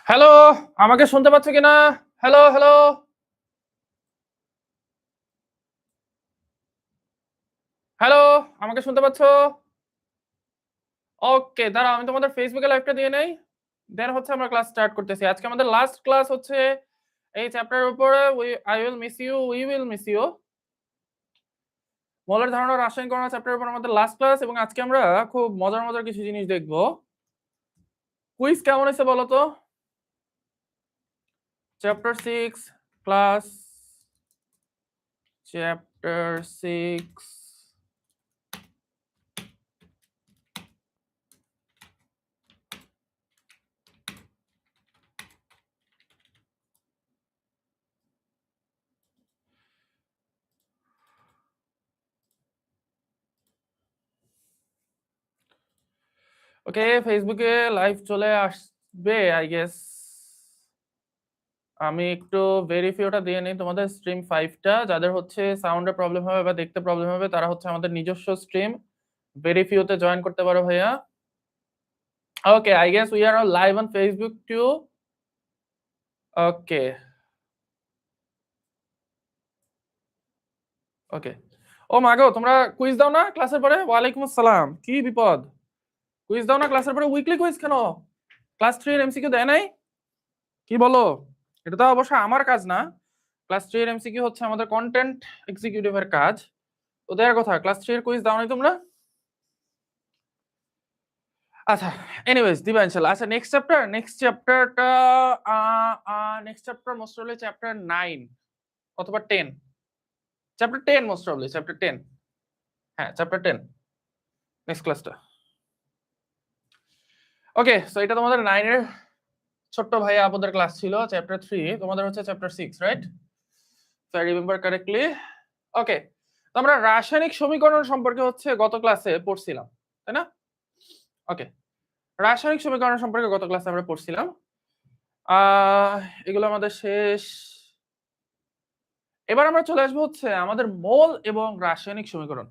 Hello, আমাকে শুনতে পাচ্ছ কিনা? Hello, hello. হ্যালো, আমাকে শুনতে পাচ্ছ? ওকে, দাঁড়াও আমি তোমাদের ফেসবুকে লাইভটা দিয়ে নেই। দেন হচ্ছে আমরা ক্লাস স্টার্ট করতেছি। আজকে আমাদের লাস্ট ক্লাস হচ্ছে এই চ্যাপ্টারের উপরে I will miss you, we will miss you. মৌলের ধারণা ও রাসায়নিক গণনা চ্যাপ্টারের উপর আমাদের লাস্ট ক্লাস এবং আজকে আমরা খুব মজার কিছু জিনিস দেখব। কুইজ কেমন হয়েছে বলো তো? চ্যাপ্টার 6 ক্লাস চ্যাপ্টার 6 ওকে, ফেসবুকে লাইভ চলে আসবে আই গেস। আমি একটু ভেরিফাইটা দিয়ে নেই তোমাদের স্ট্রিম 5টা যাদের হচ্ছে সাউন্ডে প্রবলেম হবে বা দেখতে প্রবলেম হবে তারা হচ্ছে আমাদের নিজস্ব স্ট্রিম ভেরিফাইতে জয়েন করতে পারো ভাইয়া। Okay, I guess we are live on Facebook too. Okay okay, ও মাগো তোমরা কুইজ দাও না ক্লাসের পরে? ওয়ালাইকুম আসসালাম, কি বিপদ? কুইজ দাও না ক্লাসের পরে? উইকলি কুইজ কেন? ক্লাস 3 এর এমসিকিউ দেয় নাই? কি বলো? এটা তো অবশ্য আমার কাজ না। ক্লাস 3 এর এমসিকিউ হচ্ছে আমাদের কন্টেন্ট এক্সিকিউটিভের কাজ। তো দেয়ার কথা, ক্লাস 3 এর কুইজ দাও নাই তোমরা? আচ্ছা, এনিওয়েজ দিবা ইনশাআল্লাহ। আচ্ছা, next chapter most probably chapter 9 অথবা 10। Chapter 10 most probably chapter 10। হ্যাঁ, চ্যাপ্টার 10 নেক্সট ক্লাসটা। ওকে, সো এটা তোমাদের 9 এর ছোট্ট ভাইয়া আপুদের ক্লাস ছিল। চ্যাপ্টার 3 তোমাদের হচ্ছে chapter 6, right? So I remember correctly. Okay, তো আমরা রাসায়নিক সমীকরণ সম্পর্কে হচ্ছে গত ক্লাসে পড়ছিলাম, তাই না? ওকে, রাসায়নিক সমীকরণ সম্পর্কে গত ক্লাসে আমরা পড়ছিলাম। এগুলো আমাদের শেষ। এবার আমরা চলে আসবো হচ্ছে আমাদের মোল এবং রাসায়নিক সমীকরণ।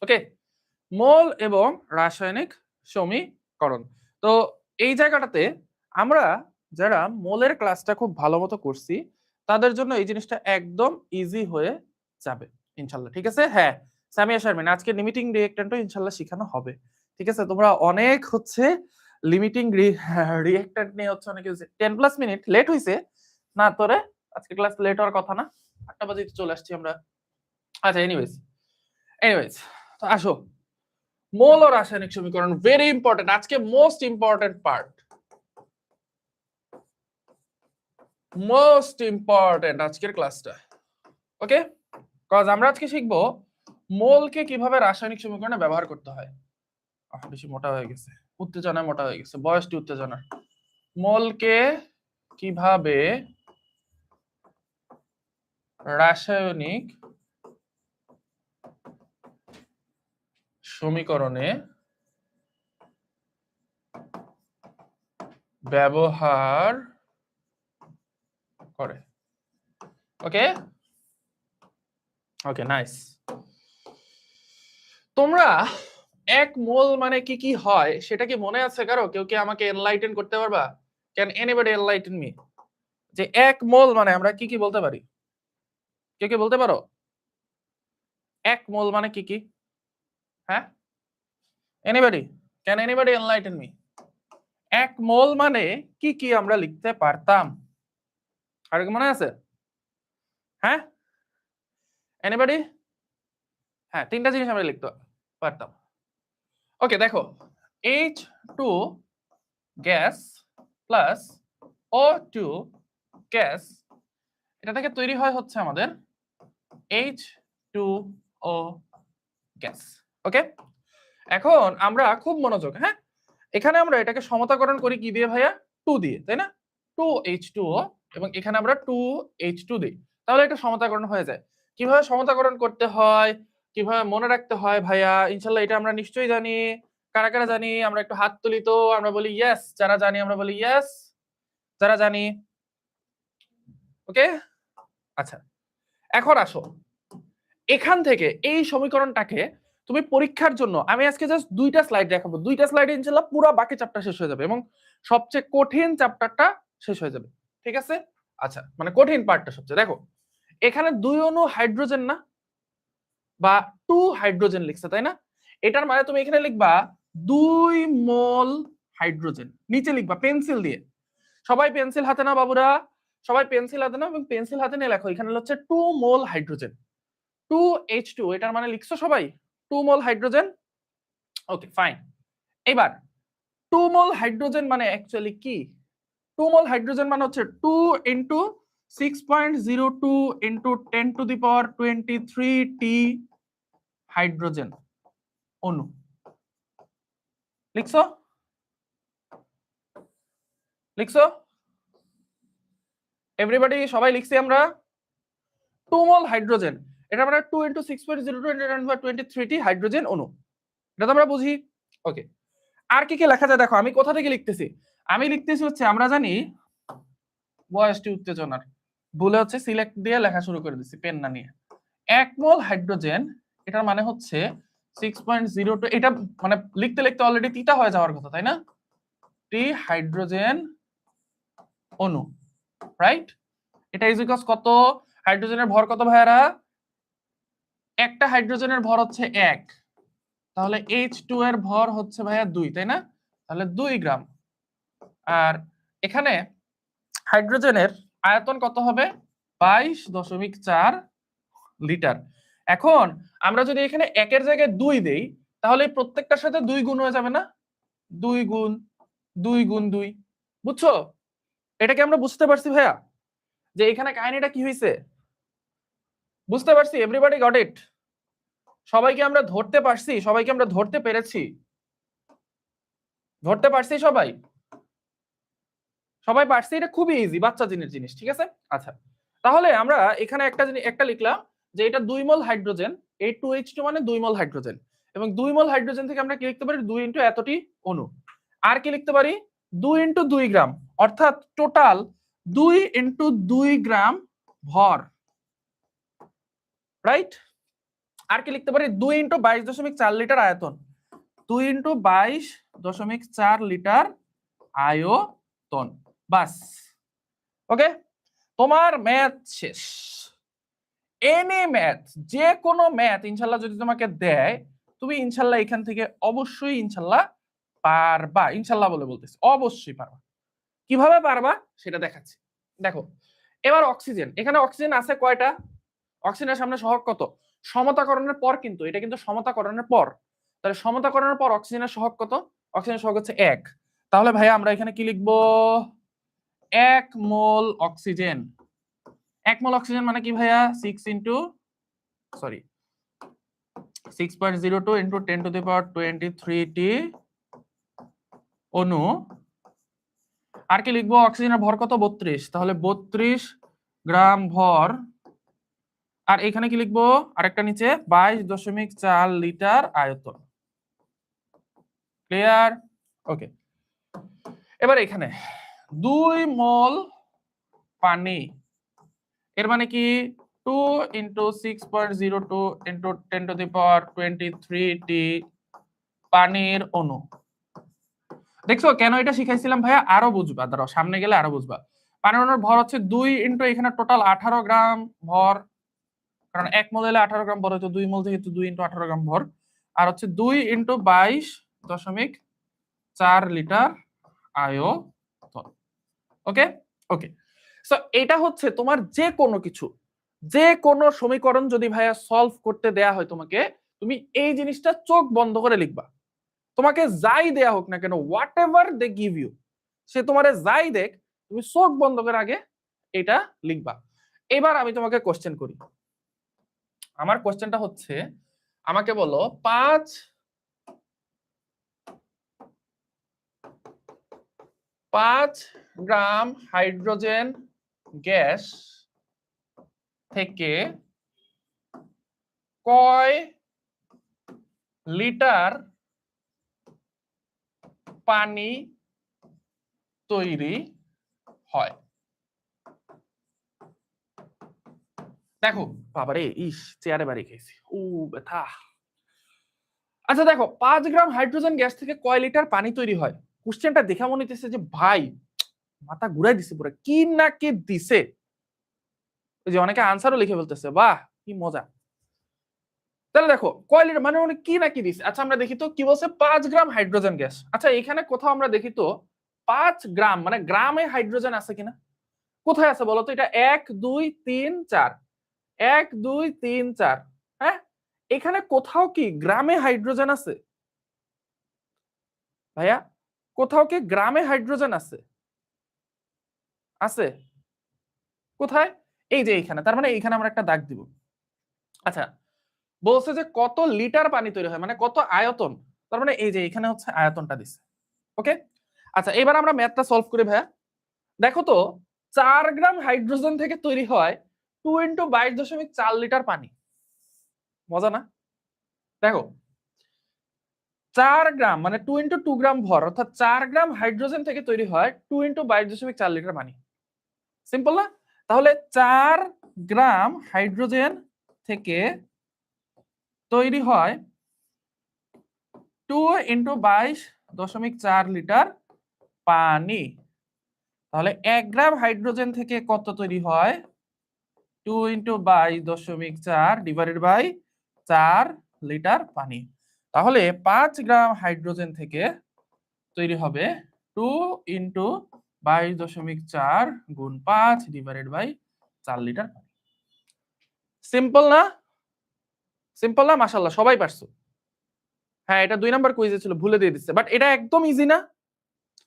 ওকে, মোল এবং রাসায়নিক সমীকরণ। তো এই জায়গাটাতে আমরা যারা মোলের ক্লাসটা খুব ভালো মতো করছি তাদের জন্য এই জিনিসটা একদম ইজি হয়ে যাবে ইনশাল্লাহ, ঠিক আছে? হ্যাঁ, সামিয়া শারমিন, আজকে লিমিটিং রিঅ্যাক্ট্যান্টও ইনশাল্লাহ শেখানো হবে, ঠিক আছে? তোমরা অনেক হচ্ছে লিমিটিং রিঅ্যাক্ট্যান্ট নিয়ে হচ্ছে অনেক 10+ মিনিট লেট হইছে না তোরে? আজকে ক্লাস লেট হওয়ার কথা না, 8টা বাজে চলে আসছি আমরা। আচ্ছা, এনিওয়েজ তো আসো, মোল ও রাসায়নিক সমীকরণ ভেরি ইম্পর্টেন্ট, আজকে most important part, most important আজকের ক্লাসটা। ওকে, কজ আমরা আজকে শিখবো মোলকে কিভাবে রাসায়নিক সমীকরণে ব্যবহার করতে হয়। বেশি মোটা হয়ে গেছে, উত্তেজনায় মোটা হয়ে গেছে, বয়সটি উত্তেজনা। মোলকে কিভাবে রাসায়নিক সমীকরণে ব্যবহার করে। ওকে ওকে, নাইস। তোমরা এক মোল মানে কি কি হয় সেটা কি মনে আছে কারো? কেউ কি আমাকে এনলাইটেন করতে পারবা? Can anybody enlighten me? যে এক মোল মানে আমরা কি কি বলতে পারি? কেউ কি বলতে পারো এক মোল মানে কি কি? হ্যাঁ, anybody? Can anybody enlighten me? এক মোল মানে কি কি আমরা লিখতে পারতাম? আর কি মনে আছে? হ্যাঁ, এনিবডি? হ্যাঁ, তিনটা জিনিস আমরা লিখতে পারতাম। ওকে, দেখো, H2 gas plus O2 gas, এটা থেকে তৈরি হয় হচ্ছে আমাদের H2O গ্যাস। ওকে, এখন আমরা খুব মনোযোগ, হ্যাঁ, এখানে আমরা এটাকে সমতাকরণ করি কি দিয়ে ভাইয়া? 2 দিয়ে, তাই না? 2H2O এবং এখানে আমরা 2H2 দিই, তাহলে এটা সমতাকরণ হয়ে যায়। কিভাবে সমতাকরণ করতে হয়, কিভাবে মনে রাখতে হয় ভাইয়া, ইনশাল্লাহ এটা আমরা নিশ্চয়ই জানি। কারা কারা জানি? আমরা একটু হাত তুলি তো, আমরা বলি ইয়েস। যারা জানি আমরা বলি ইয়েস, যারা জানি। ওকে, আচ্ছা, এখন আসো, এখান থেকে এই সমীকরণটাকে তুমি পরীক্ষার জন্য, আমি আজকে জাস্ট 2টা স্লাইড দেখাবো, 2টা স্লাইডে ইনশাআল্লাহ পুরো বাকি চ্যাপ্টার শেষ হয়ে যাবে এবং সবচেয়ে কঠিন চ্যাপ্টারটা শেষ হয়ে যাবে। ঠিক আছে? আচ্ছা, মানে কঠিন পার্টটা সবচেয়ে। দেখো এখানে 2 অণু হাইড্রোজেন না, বা 2 হাইড্রোজেন লিখছে, তাই না? এটার মানে তুমি এখানে লিখবা 2 মোল হাইড্রোজেন, নিচে লিখবা পেন্সিল দিয়ে। সবাই পেন্সিল হাতে না বাবুরা, সবাই পেন্সিল হাতে না, এবং পেন্সিল হাতে নিয়ে লেখো এখানে হচ্ছে 2 মোল হাইড্রোজেন, 2H2, এটার মানে লিখছো সবাই 2 মোল হাইড্রোজেন। Okay fine. এবার 2 মোল হাইড্রোজেন মানে অ্যাকচুয়ালি কি? 2 মোল হাইড্রোজেন মানে হচ্ছে 2 into 6.02 into 10 to the power 23 T hydrogen অণু। লিখছো? লিখছো? এভরিবডি সবাই লিখছি আমরা? 2 মোল হাইড্রোজেন, এটা মানে 2 into 6.02 into 10 to the power 23 T hydrogen অণু। এটা তো আমরা বুঝি। ওকে, আর কি কি লেখা যায় দেখো, আমি কোথা থেকে লিখতেছি? আমি লিখতেছি হচ্ছে, আমরা জানি বয়সটি উত্তেজনার, ভুলে হচ্ছে সিলেক্ট দিয়ে লেখা শুরু করে দিচ্ছি পেন না নিয়ে। 1 মোল হাইড্রোজেন, এটার মানে হচ্ছে 6.02, এটা মানে লিখতে লিখতে অলরেডি তিতা হয়ে যাওয়ার কথা, তাই না? টি হাইড্রোজেন অণু, রাইট? এটা ইজ ইকুয়ালস কত? হাইড্রোজেনের ভর কত ভাইয়ারা? একটা হাইড্রোজেনের ভর হচ্ছে 1, তাহলে H2 এর ভর হচ্ছে ভাইয়া 2, তাই না? তাহলে 2 গ্রাম। আর এখানে হাইড্রোজেনের আয়তন কত হবে? 22.4 লিটার। এখন আমরা যদি এখানে 1 এর জায়গায় 2 দেই, তাহলে প্রত্যেকটার সাথে 2 গুণ হয়ে যাবে না? 2 গুণ 2 গুণ 2, বুঝছো? এটা কি আমরা বুঝতে পারছি ভাইয়া যে এখানে কাহিনীটা কি হয়েছে? বুঝতে পারছি? Everybody got it? সবাইকে আমরা ধরতে পারছি? সবাইকে আমরা ধরতে পেরেছি? ধরতে পারছি সবাই? সবাই পারছি? এটা খুবই ইজি, বাচ্চা জিনিস, ঠিক আছে? আচ্ছা, তাহলে আমরা এখানে একটা লিখলাম যে এটা 2 মোল হাইড্রোজেন, এই 2H2 মানে 2 মোল হাইড্রোজেন, এবং 2 মোল হাইড্রোজেন থেকে আমরা কি লিখতে পারি? 2 ইন্টু এতটি অণু। আর কি লিখতে পারি? 2 ইন্টু 2 গ্রাম, অর্থাৎ টোটাল 2 ইন্টু 2 গ্রাম ভর, রাইট? আর কি লিখতে পারি? 2 ইন্টু 22.4 লিটার আয়তন, 2 ইন্টু 22.4 লিটার আয়তন, বাস। ওকে, তোমার ম্যাথ শেষ। এনি ম্যাথ, যে কোনো ম্যাথ ইনশাল্লাহ যদি তোমাকে দেয়, তুমি ইনশাল্লাহ এখান থেকে অবশ্যই ইনশাল্লাহ পারবা। ইনশাল্লাহ বলে বলতেছি, অবশ্যই পারবা। কিভাবে পারবা সেটা দেখাচ্ছি। দেখো এবার অক্সিজেন, এখানে অক্সিজেন আছে কয়টা? অক্সিজেনের সামনে সহগ কত? সমতাকরণের পর, কিন্তু এটা কিন্তু সমতাকরণের পর, তাহলে সমতাকরণের পর অক্সিজেনের সহগ কত? অক্সিজেনের সহগ হচ্ছে 1। তাহলে ভাইয়া আমরা এখানে কি লিখবো? 1 মোল অক্সিজেন। 1 মোল অক্সিজেন মানে কি ভাইয়া? 6.02 ইন্টু 10 টু দি পাওয়ার 23 টি অণু। আর কি লিখবো? অক্সিজেনের ভর কত? 32, তাহলে 32 গ্রাম ভর। আর এখানে কি লিখবো? আরেকটা নিচে 22.4 লিটার আয়তন। ক্লিয়ার? ওকে, এবার এখানে 2 মোল পানি, এর মানে কি? 2 into 6.02 into 10 to the power 23 টি পানির অণু। দেখছো কেন এটা শিখাইছিলাম ভাইয়া? আরো বুঝবা, দাঁড়াও সামনে গেলে আরো বুঝবা। পানির অণুর ভর হচ্ছে 2 ইন্টু এখানে টোটাল 18 গ্রাম ভর, কারণ 1 মোল হলে 18 গ্রাম ভর হতো, 2 মোল থেকে 2 ইন্টু 18 গ্রাম ভর, আর হচ্ছে 2 ইন্টু 22.4 লিটার আয়তন। ওকে ওকে, সো এটা হচ্ছে তোমার যে কোনো কিছু, যে কোনো সমীকরণ যদি ভাইয়া সলভ করতে দেয়া হয় তোমাকে, তুমি এই জিনিসটা চোখ বন্ধ করে লিখবা। তোমাকে যাই দেয়া হোক না কেন, whatever they give you, সে তোমারে যাই দেখ, তুমি চোখ বন্ধ করে আগে এটা লিখবা। এবার আমি তোমাকে কোশ্চেন করি। আমার কোশ্চেনটা হচ্ছে, আমাকে বলো 5 গ্রাম হাইড্রোজেন গ্যাস থেকে কয় লিটার পানি তৈরি হয়? দেখো বাবারে, চেয়ারে বাড়ি খেয়েছি, ব্যথা। আচ্ছা দেখো, 5 গ্রাম হাইড্রোজেন গ্যাস থেকে কয় লিটার পানি তৈরি হয়? কোশ্চেনটা দেখা মনে হইতেছে যে ভাই মাথা ঘুরাই দিছে পুরো, কি না কি দিছে। ওই যে অনেকে আনসারও লিখে ফেলতেছে, বাহ কি মজা। তাহলে দেখো কয় লিটার মানে উনি কি না কি দিছে। আচ্ছা আমরা দেখি তো কি বলছে, 5 গ্রাম হাইড্রোজেন গ্যাস। আচ্ছা এখানে কোথাও আমরা দেখি তো 5 গ্রাম মানে গ্রামে হাইড্রোজেন আছে কিনা, কোথায় আছে বলো তো? এটা 1 2 3 4, 1 2 3 4, হ্যাঁ এখানে কোথাও কি গ্রামে হাইড্রোজেন আছে ভাইয়া? কোথাও কি গ্রামে হাইড্রোজেন আছে? আছে কোথায়? এই যে এইখানে, তার মানে এইখানে আমরা একটা দাগ দিব। আচ্ছা বলছে যে কত লিটার পানি তৈরি হয়, মানে কত আয়তন, তার মানে এই যে এখানে হচ্ছে আয়তনটা দিছে। ওকে আচ্ছা এবার আমরা ম্যাথটা সলভ করি ভাইয়া। দেখো তো 4 গ্রাম হাইড্রোজেন থেকে তৈরি হয় 2 × 22.4 লিটার পানি। মজা না? দেখো 4 গ্রাম মানে 2 × 2 গ্রাম ভর, অর্থাৎ 4 গ্রাম হাইড্রোজেন থেকে তৈরি হয় 2 × 22.4 লিটার পানি। সিম্পল না? তাহলে 4 গ্রাম হাইড্রোজেন থেকে তৈরি হয় 2 × 22.4 লিটার পানি। তাহলে 1 গ্রাম হাইড্রোজেন থেকে কত তৈরি হয়? 2 × 22.4 ডিভাইডেড বাই 4 লিটার পানি। তাহলে 5 গ্রাম হাইড্রোজেন থেকে তৈরি হবে 2 × 22.4 গুণ 5 ডিভাইডেড বাই 4 লিটার পানি। সিম্পল না? সিম্পল না? মাশাআল্লাহ সবাই পারছো। হ্যাঁ এটা 2 নাম্বার কুইজে ছিল, ভুলে দিয়ে দিচ্ছে, বাট এটা একদম ইজি না?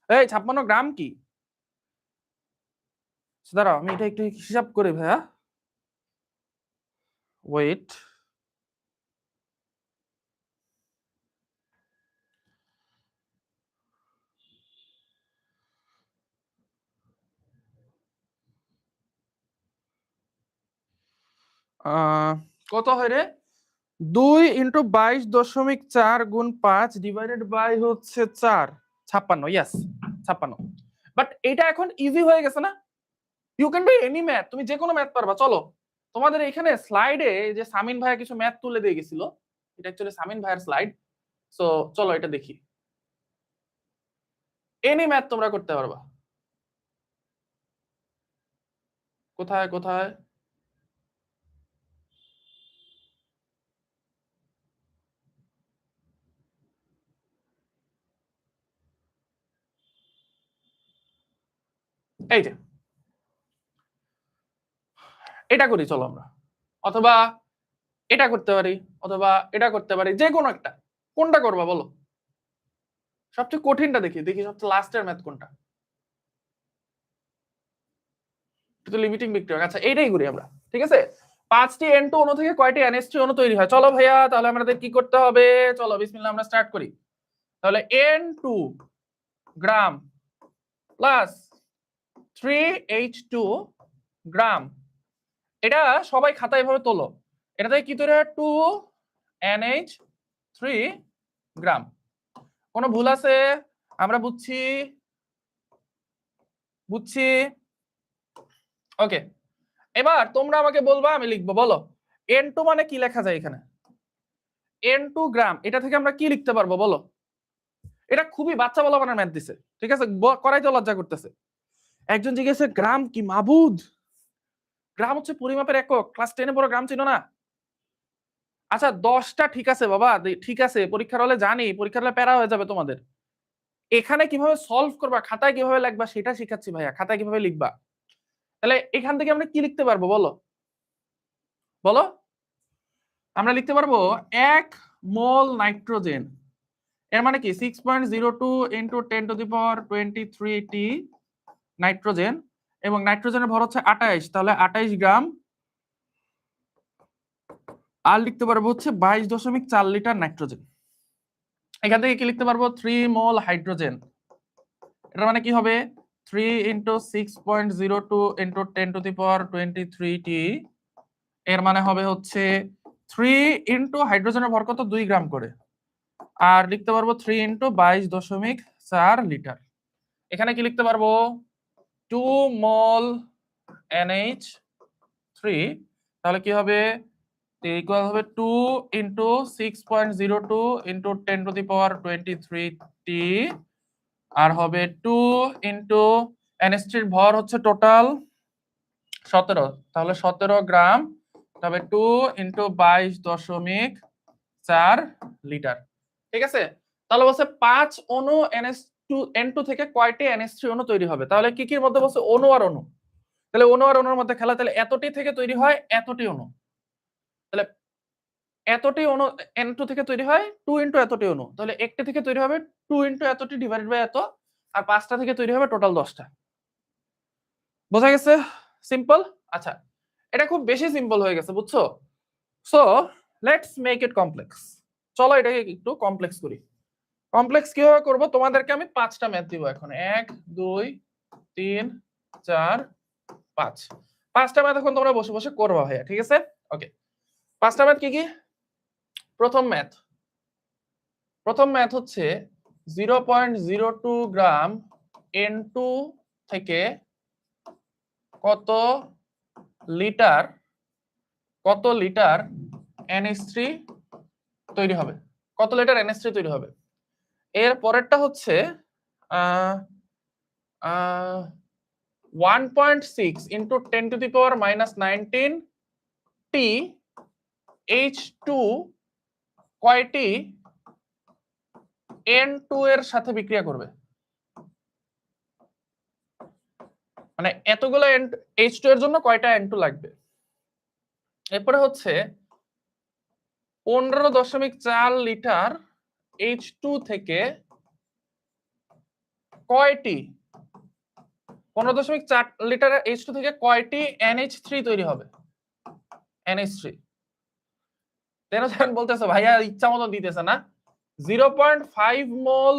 এই 56 গ্রাম কি? দাঁড়াও আমি এটা একটু হিসাব করি ভাইয়া, ওয়েট। কত হয় রে? 2 × 22.4 গুণ 5 ডিভাইডেড বাই হচ্ছে 4, 56। ইয়েস 56। বাট এটা এখন ইজি হয়ে গেছে না? You can do any math, তুমি যে কোনো ম্যাথ পারবা। চলো তোমাদের এখানে স্লাইডে যে সামিন ভাইয়া কিছু ম্যাথ তুলে দিয়ে গেছিল, এটা অ্যাকচুয়ালি সামিন ভাইয়ের স্লাইড। সো চলো এটা দেখি, এনি ম্যাথ তোমরা করতে পারবা। কোথায় কোথায়? এই যে এটা করি চলো আমরা, অথবা এটা করতে পারি, অথবা এটা করতে পারি, যে কোনো একটা। কোনটা করবা বলো? সবচেয়ে কঠিনটা দেখি, দেখি সবচেয়ে লাস্টের ম্যাথ কোনটা। এটা লিমিটিং বিক্রিয়ক। আচ্ছা এইটাই করি আমরা, ঠিক আছে। 5টি N2 অণু থেকে কয়টি NH3 অণু তৈরি হয়? চলো ভাইয়া তাহলে আমাদের কি করতে হবে, চলো বিসমিল্লাহ আমরা স্টার্ট করি। তাহলে N2 গ্রাম প্লাস 3H2 গ্রাম, এটা সবাই খাতায় এভাবে তোলো। এটা থেকে কি তৈরি হয়? 2NH3 গ্রাম। কোনো ভুল আছে? আমরা বুঝছি, বুঝছি। ওকে এবার তোমরা আমাকে বলবা, আমি লিখবো। বলো N2 মানে কি লেখা যায় এখানে? N2 গ্রাম, এটা থেকে আমরা কি লিখতে পারবো বলো? এটা খুবই বাচ্চা বলা বানার ম্যাথ দিছে, ঠিক আছে, করাইতে লজ্জা করতেছে। একজন জিজ্ঞেসে গ্রাম কি মাবুদ? গ্রাম হচ্ছে পরিমাপের একক, ক্লাস 10 এ পড়ো, গ্রাম চিনো না? আচ্ছা 10টা ঠিক আছে বাবা, ঠিক আছে, পরীক্ষার হলে জানি, পরীক্ষার হলে প্যারা হয়ে যাবে তোমাদের। এখানে কিভাবে সলভ করবা, খাতায় কিভাবে লিখবা সেটা শিখাচ্ছি ভাইয়া, খাতায় কিভাবে লিখবা। তাহলে এখান থেকে আমরা কি লিখতে পারবো বলো? বলো আমরা লিখতে পারবো 1 মোল নাইট্রোজেন, এর মানে কি 6.02 × 10⁻23T নাইট্রোজেন, এবং নাইট্রোজেনের ভর হচ্ছে 28, তাহলে 28 গ্রাম। আর লিখতে পারবো হচ্ছে 22.4 লিটার নাইট্রোজেন। এখান থেকে কি লিখতে পারবো? 3 মোল হাইড্রোজেন, এটার মানে কি হবে 3 × 6.02 × 10⁻23T, এর মানে হবে হচ্ছে 3 × হাইড্রোজেনের ভর কত 2 গ্রাম করে, আর লিখতে পারবো 3 × 22.4 লিটার। এখানে কি লিখতে পারবো? 2 মোল NH3, তাহলে কি হবে? ইকুয়াল হবে 2 × 6.02 × 10⁻23T আর হবে 2 ইন্টু NH3 ভর হচ্ছে টোটাল 17, তাহলে 17 গ্রাম, তবে 2 ইন্টু 22.4 লিটার। ঠিক আছে, তাহলে বলছে 5 অণু N2 থেকে কয়টি NH3 অণু তৈরি হবে? তাহলে কি কির মধ্যে বলছে? অণু আর অণু। তাহলে অণু আর অণুর মধ্যে খেলা, তাহলে এতটি থেকে তৈরি হয় এতটি অণু। তাহলে এতটি অণু N2 থেকে তৈরি হয় 2 ইন্টু এতটি অণু, তাহলে একটি থেকে তৈরি হবে 2 ইন্টু এতটি ডিভাইডেড বাই এত, আর 5টা থেকে তৈরি হবে টোটাল 10টা। বোঝা গেছে? সিম্পল। আচ্ছা, এটা খুব বেশি সিম্পল হয়ে গেছে, বুঝছো? So let's make it complex. চলো এটাকে একটু কমপ্লেক্স করি। কমপ্লেক্স কিভাবে করব? তোমাদেরকে আমি 5টা ম্যাথ দিব এখন। 1 2 3 4 5, 5টা ম্যাথ এখন তোমরা বসে বসে করবা ভাইয়া, ঠিক আছে? ওকে, 5টা ম্যাথ কি কি? প্রথম ম্যাথ হচ্ছে 0.02 গ্রাম N2 থেকে কত লিটার NH3 তৈরি হবে? কত লিটার NH3 তৈরি হবে? এর পরেরটা হচ্ছে 1.6 into 10 to the power -19 T H2 কয়টি N2 এর সাথে বিক্রিয়া করবে? মানে এতগুলো H2 এর জন্য কয়টা N2 লাগবে? এরপরে হচ্ছে 15.4 লিটার H2 থেকে কয়টি 15.4 লিটার H2 থেকে কয়টি NH3 তৈরি হবে? NH3 তেন বলতেছে ভাইয়া ইচ্ছা মতো দিতেছে না। 0.5 মোল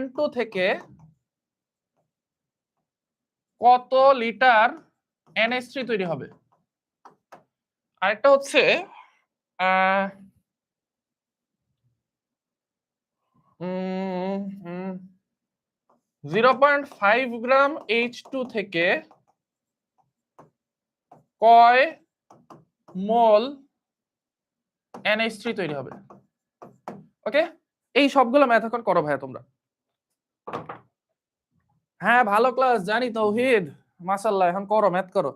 N2 থেকে কত লিটার NH3 তৈরি হবে? আরেকটা হচ্ছে 0.5 গ্রাম H2 থেকে কয় মোল NH3 তৈরি হবে? ওকে, এই সবগুলো ম্যাথ এখন করো ভাইয়া তোমরা। হ্যাঁ ভালো ক্লাস জানি তৌহিদ, মাশাআল্লাহ, এখন করো ম্যাথ করো,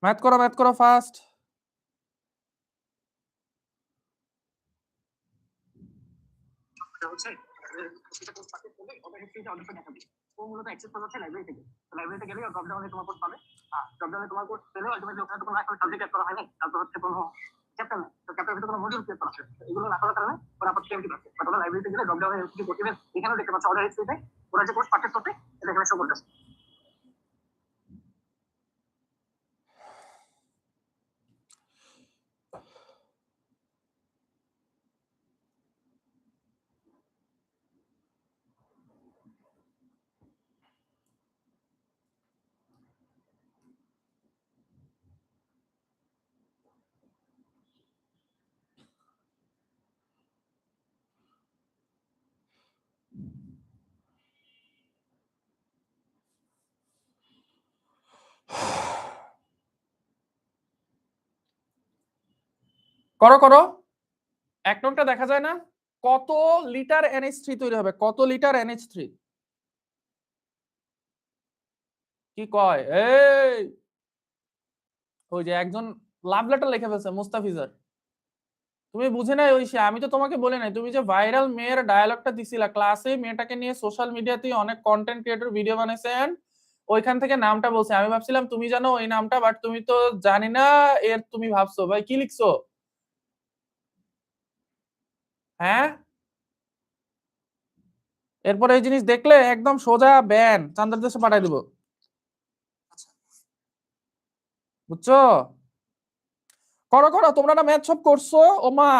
ম্যাথ করো ফাস্ট। মূলত অ্যাক্সেস করা হচ্ছে লাইব্রেরি থেকে। লাইব্রেরিতে গেলে ড্রপ ডাউনে তোমার কোর্স পাবে। ড্রপ ডাউনে তোমার কোর্স পেলে আলটিমেটলি ওখানে তো কোনো একটা সাবজেক্ট অ্যাড করা হয় না, তারপর হচ্ছে কোনো চ্যাপ্টার নেই, তো চ্যাপ্টারের ভিতরে কোনো মডিউল ক্রিয়েট করা আছে, এগুলো না করার কারণে ওরা আপাতত এমটি পাচ্ছে। বাট ওরা লাইব্রেরিতে গেলে ড্রপ ডাউনে এমটি করতে হবে, এখানেও দেখতে পাচ্ছ অর্ডার হিস্ট্রিতে ওরা যে কোর্স পারচেজ করতে এটা এখানে শো করতেছে। করো করো, এক নংটা দেখা যায় না? কত লিটার NH3 তৈরি হবে? কত লিটার NH3? কি কয়? এই ওই যে একজন লাভ লেটার লিখে ফেলছে, মুস্তাফিজার। তুমি বুঝে নাই ওই সে, আমি তো তোমাকে বলে নাই, তুমি যে ভাইরাল মেয়ের ডায়ালগটা দিছিলা ক্লাসে, মেয়েটাকে নিয়ে সোশ্যাল মিডিয়াতে অনেক কন্টেন্ট ক্রিয়েটর ভিডিও বানাইছেন, ওইখান থেকে নামটা বলছে। আমি ভাবছিলাম তুমি জানো ওই নামটা, বাট তুমি তো জানি না এর তুমি ভাবছো। ভাই কি লিখছো? হ্যাঁ, এরপর এই জিনিস দেখলে একদম সোজা ব্যান, চান্দার দেশে পাঠাই দিব, বুঝছো? করো করো, তোমরা না ম্যাথ সব করছো, ও মা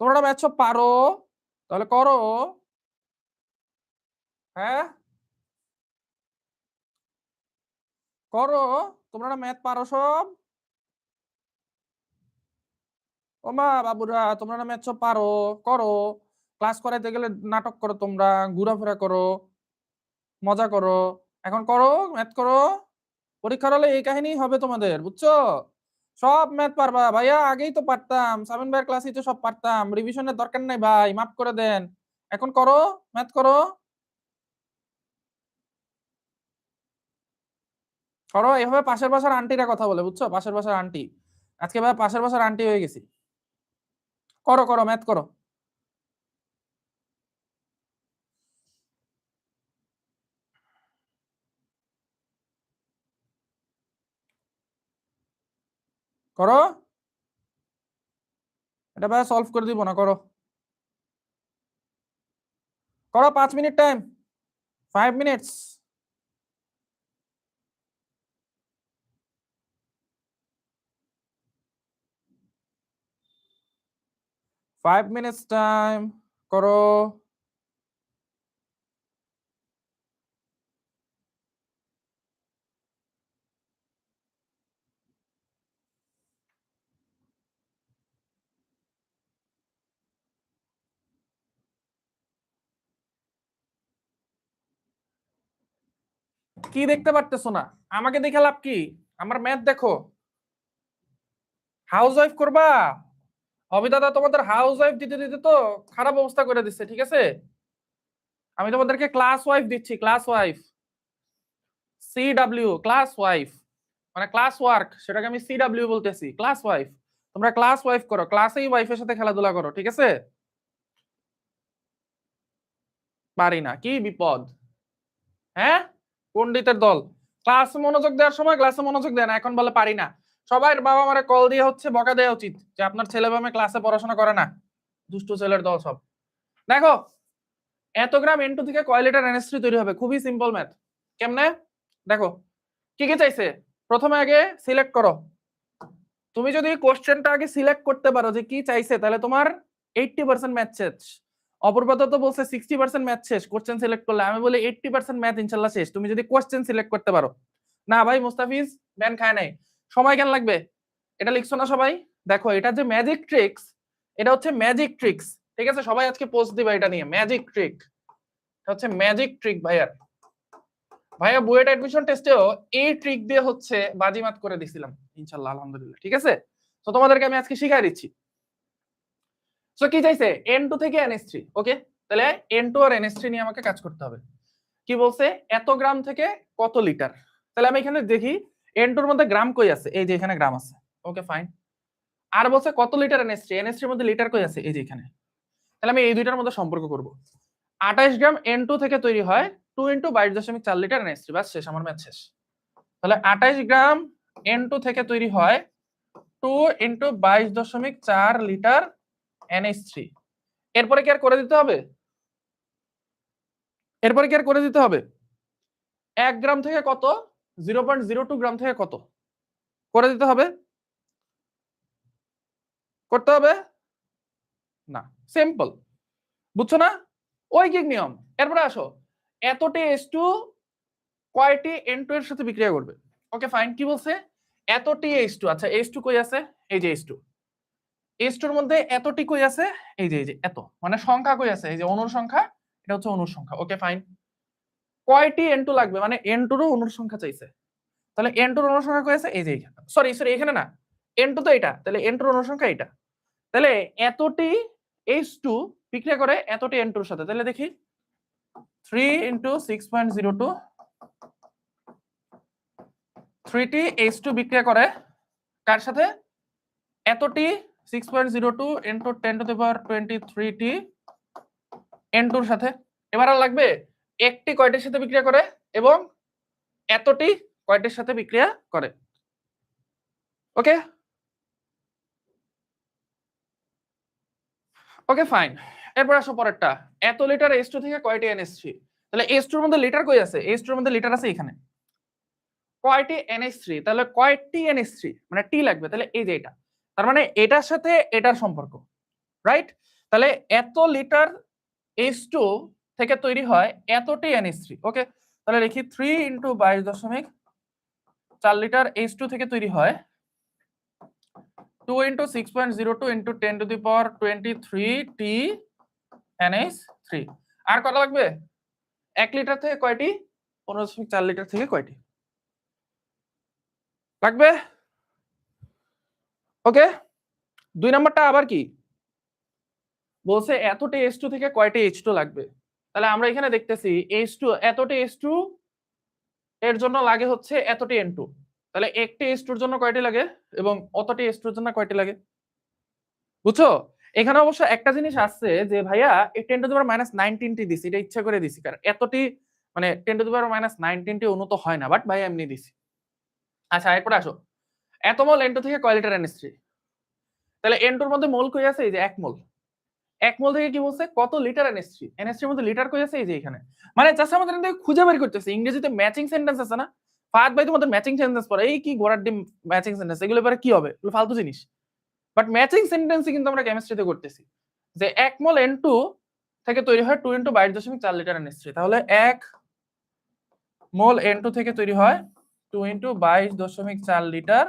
তোমরা না ম্যাথ সব পারো, তাহলে করো। হ্যাঁ করো, তোমরা না ম্যাথ পারো সব, ও মা বাবুরা তোমরা না ম্যাথ সব পারো, করো। ক্লাস করাইতে গেলে নাটক করো তোমরা, ঘোরাফেরা করো, মজা করো। এখন করো, ম্যাথ করো, পরীক্ষার হলে এই কাহিনী হবে তোমাদের, বুঝছো? সব ম্যাথ পারবা ভাইয়া, আগেই তো পারতাম, সামিন ভাইয়ের ক্লাসে তো সব পারতাম, রিভিশনের দরকার নাই ভাই, মাফ করে দেন। এখন করো, ম্যাথ করো, করো। এভাবে পাশের বাসার আন্টিরা কথা বলে, বুঝছো? পাশের বাসার আন্টি, আজকে ভাই পাশের বাসার আন্টি হয়ে গেছি। করো করো, ম্যাথ করো। করো, এটা ভাই সলভ করে দিব না, করো করো, 5 minute time, 5 minutes. 5 minutes time, করো। কি দেখতে পারতেছো না? আমাকে দেখে লাভ কি? আমার ম্যাথ দেখো। হাউস ওয়াইফ করবা? অবিদাদা তোমাদের হাউস ওয়াইফ দিতে দিতে তো খারাপ অবস্থা করে দিচ্ছে, ঠিক আছে? আমি তোমাদেরকে ক্লাস ওয়াইফ দিচ্ছি, class wife, CW, class wife, মানে ক্লাস ওয়ার্ক, সেটাকে আমি সিডব্লিউ বলতেছি, ক্লাস ওয়াইফ। তোমরা ক্লাস ওয়াইফ করো, ক্লাসেই ওয়াইফের সাথে খেলাধুলা করো, ঠিক আছে? পারি না, কি বিপদ? হ্যাঁ, পণ্ডিতের দল। ক্লাসে মনোযোগ দেওয়ার সময় ক্লাসে মনোযোগ দেয় না, এখন বলে পারি না। সবাই বাবা মারে কল দিয়ে হচ্ছে বকা দেওয়া উচিত যে আপনার ছেলে বা মেয়ে ক্লাসে পড়াশোনা করে না, দুষ্টু ছেলের দল সব। দেখো, এত গ্রাম N2 থেকে কয় লিটার NH3 তৈরি হবে? খুবই সিম্পল ম্যাথ। কেমনে? দেখো, কি কি চাইছে, প্রথমে আগে সিলেক্ট করো। তুমি যদি কোশ্চেনটা আগে সিলেক্ট করতে পারো যে কি চাইছে, তাহলে তোমার 80% ম্যাথ শেষ। অপূর্বত তো বলছে 60% ম্যাথ শেষ কোশ্চেন সিলেক্ট করলে, আমি বলি 80% ম্যাথ ইনশাল্লাহ শেষ তুমি যদি কোশ্চেন সিলেক্ট করতে পারো। না ভাই মুস্তাফিজ ব্যান খায় নাই, সময় কেন লাগবে? এটা লিখছো না সবাই? দেখো, এটা যে ম্যাজিক ট্রিক্স, এটা হচ্ছে ম্যাজিক ট্রিক্স, ঠিক আছে? সবাই আজকে পোস্ট দিবা এটা নিয়ে, ম্যাজিক ট্রিক। এটা হচ্ছে ম্যাজিক ট্রিক ভাইয়া। ভাইয়া বুয়েট অ্যাডমিশন টেস্টেও এই ট্রিক দিয়ে হচ্ছে বাজিমাত করে দিছিলাম ইনশাআল্লাহ, আলহামদুলিল্লাহ, ঠিক আছে? তো তোমাদেরকে আমি আজকে শিখাই দিচ্ছি। সো কি চাইছে? N2 থেকে NH3, ওকে? তাহলে N2 আর NH3 নিয়ে আমাকে কাজ করতে হবে। কি বলছে? এত গ্রাম থেকে কত লিটার। তাহলে আমি এখানে দেখি N2 এর মধ্যে গ্রাম কই আছে, এই যে এখানে গ্রাম আছে, ওকে ফাইন। আর বলছে কত লিটার NH3, NH3 এর মধ্যে লিটার কই আছে, এই যে এখানে। তাহলে আমি এই দুইটার মধ্যে সম্পর্ক করব। 28 গ্রাম N2 থেকে তৈরি হয় 2 × 22.4 লিটার NH3, বাস শেষ, আমার ম্যাথ শেষ। তাহলে 28 গ্রাম N2 থেকে তৈরি হয় 2 × 22.4 লিটার NH3। এরপরে কি আর করে দিতে হবে? এরপরে কি আর করে দিতে হবে? 1 গ্রাম থেকে কত, 0.02 গ্রাম থেকে কত করে দিতে হবে, করতে হবে না? সিম্পল, বুঝছো না? ঐকিক নিয়ম। এরপরে আসো, এতটি H2 কয়টি N2 এর সাথে বিক্রিয়া করবে? ওকে ফাইন, কি বলছে? এতটি H2, আচ্ছা H2 কই আছে, এই যে H2, H2 এর মধ্যে এতটি কই আছে, এই যে এত, মানে সংখ্যা কই আছে, এই যে অণুর সংখ্যা, এটা হচ্ছে অণুর সংখ্যা, ওকে ফাইন। কয়টি N2 লাগবে, মানে N2 এর অণুর সংখ্যা চাইছে। তাহলে N2 এর অণুর সংখ্যা কই আছে, এই যে এখানে, সরি সরি এখানে না, N2 তো এটা, তাহলে N2 এর অণুর সংখ্যা এটা। তাহলে এতটি H2 বিক্রিয়া করে এতটি N2 এর সাথে, তাহলে দেখি 3 × 6.02, 3টি H2 বিক্রিয়া করে কার সাথে? এতটি 6.02 × 10⁻23টি N2 এর সাথে। এবার আর লাগবে একটি কয়টির সাথে বিক্রিয়া করে এবং এতটি কয়টির সাথে বিক্রিয়া করে, ওকে? Okay fine. এরপর আসো পরেরটা, এত লিটার H2 থেকে কয়টি NH3। তাহলে H2 এর মধ্যে লিটার কই আছে, H2 এর মধ্যে লিটার আছে এখানে। কয়টি NH3, তাহলে কয়টি NH3 মানে টি লাগবে, তাহলে এই যে এটা, তার মানে এটার সাথে এটার সম্পর্ক, রাইট? তাহলে এত লিটার H2 থেকে তৈরি হয় এতটি NH3, ওকে? তাহলে লিখি 3 × 22.4 লিটার H2 থেকে তৈরি হয় 2 × 6.02 × 10⁻23টি NH3। আর কত লাগবে? 1 লিটার থেকে কয়টি, 15.4 লিটার থেকে কয়টি লাগবে? ওকে, 2 নাম্বারটা আবার কি বলছে, এতটা H2 থেকে কয়টা H2 লাগবে। তাহলে আমরা এখানে দেখতেছি H2 এতটা H2 এর জন্য লাগে হচ্ছে এতটা N2, তাহলে একটা H2 এর জন্য কয়টি লাগে এবং অতটা H2 এর জন্য কয়টি লাগে, বুঝছো? এখানে অবশ্য একটা জিনিস আছে যে ভাইয়া এই 10 টু দি পাওয়ার -19 টি দিছি, এটা ইচ্ছা করে দিছি, কারণ এতটি মানে 10 টু দি পাওয়ার -19 টি অনু তো হয় না, বাট ভাই এমনি দিছি। আচ্ছা এরপরে আসো, এত মোল N2 থেকে কয় লিটার NH3, তাহলে N2 এর মধ্যে মোল কই আছে, এই যে 1 মোল, 1 মোল থেকে কি বলছে কত লিটার NH3, NH3 এর মধ্যে লিটার কই আছে, এই যে এখানে, মানে জাস্ট আমাদের এখানে খুঁজে বের করতেছে। ইংরেজিতে ম্যাচিং সেন্টেন্স আছে না, ফাহাদ ভাই তোমাদের ম্যাচিং সেন্টেন্স পড়ে, এই কি ঘোড়ার ডিম ম্যাচিং সেন্টেন্স, এগুলো পরে কি হবে, এগুলো ফালতু জিনিস, বাট ম্যাচিং সেন্টেন্সই কিন্তু আমরা কেমিস্ট্রিতে করতেছি, যে 1 মোল N2 থেকে তৈরি হয় 2 × 22.4 লিটার NH3, তাহলে 1 মোল N2 থেকে তৈরি হয় 2 × 22.4 লিটার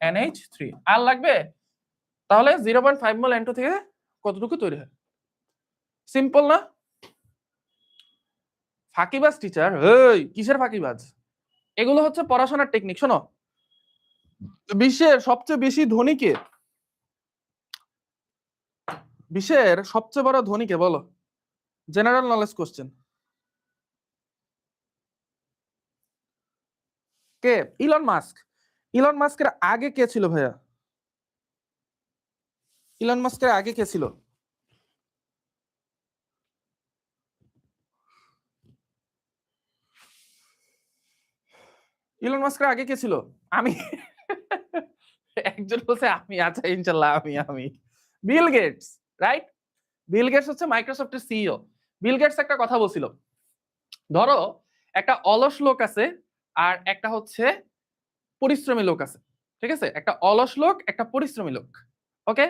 NH3, আর লাগবে, তাহলে 0.5 মোল N2 থেকে কতটুকু তৈরি হয়, সিম্পল না? ফাঁকিবাজ টিচার, এই কিসের ফাঁকিবাজ, এগুলো হচ্ছে পড়াশোনার টেকনিক। শোনো, বিশ্বের সবচেয়ে বেশি ধনী কে, বিশ্বের সবচেয়ে বড় ধনী কে বলো, জেনারেল নলেজ কোশ্চেন, কে? Elon Musk. ইলন মাস্কের আগে কে ছিল ভাইয়া, ইলন মাস্কের আগে কে ছিল, ইলন মাস্কের আগে কে ছিল, আমি একজন বলছে আমি, আচ্ছা ইনশাল্লাহ আমি Bill Gates, right? Bill Gates হচ্ছে মাইক্রোসফটের সিইও। বিল গেটস একটা কথা বলছিল, ধরো একটা অলস লোক আছে আর একটা হচ্ছে পরিশ্রমী লোক আছে, ঠিক আছে, একটা অলস লোক একটা পরিশ্রমী লোক, ওকে,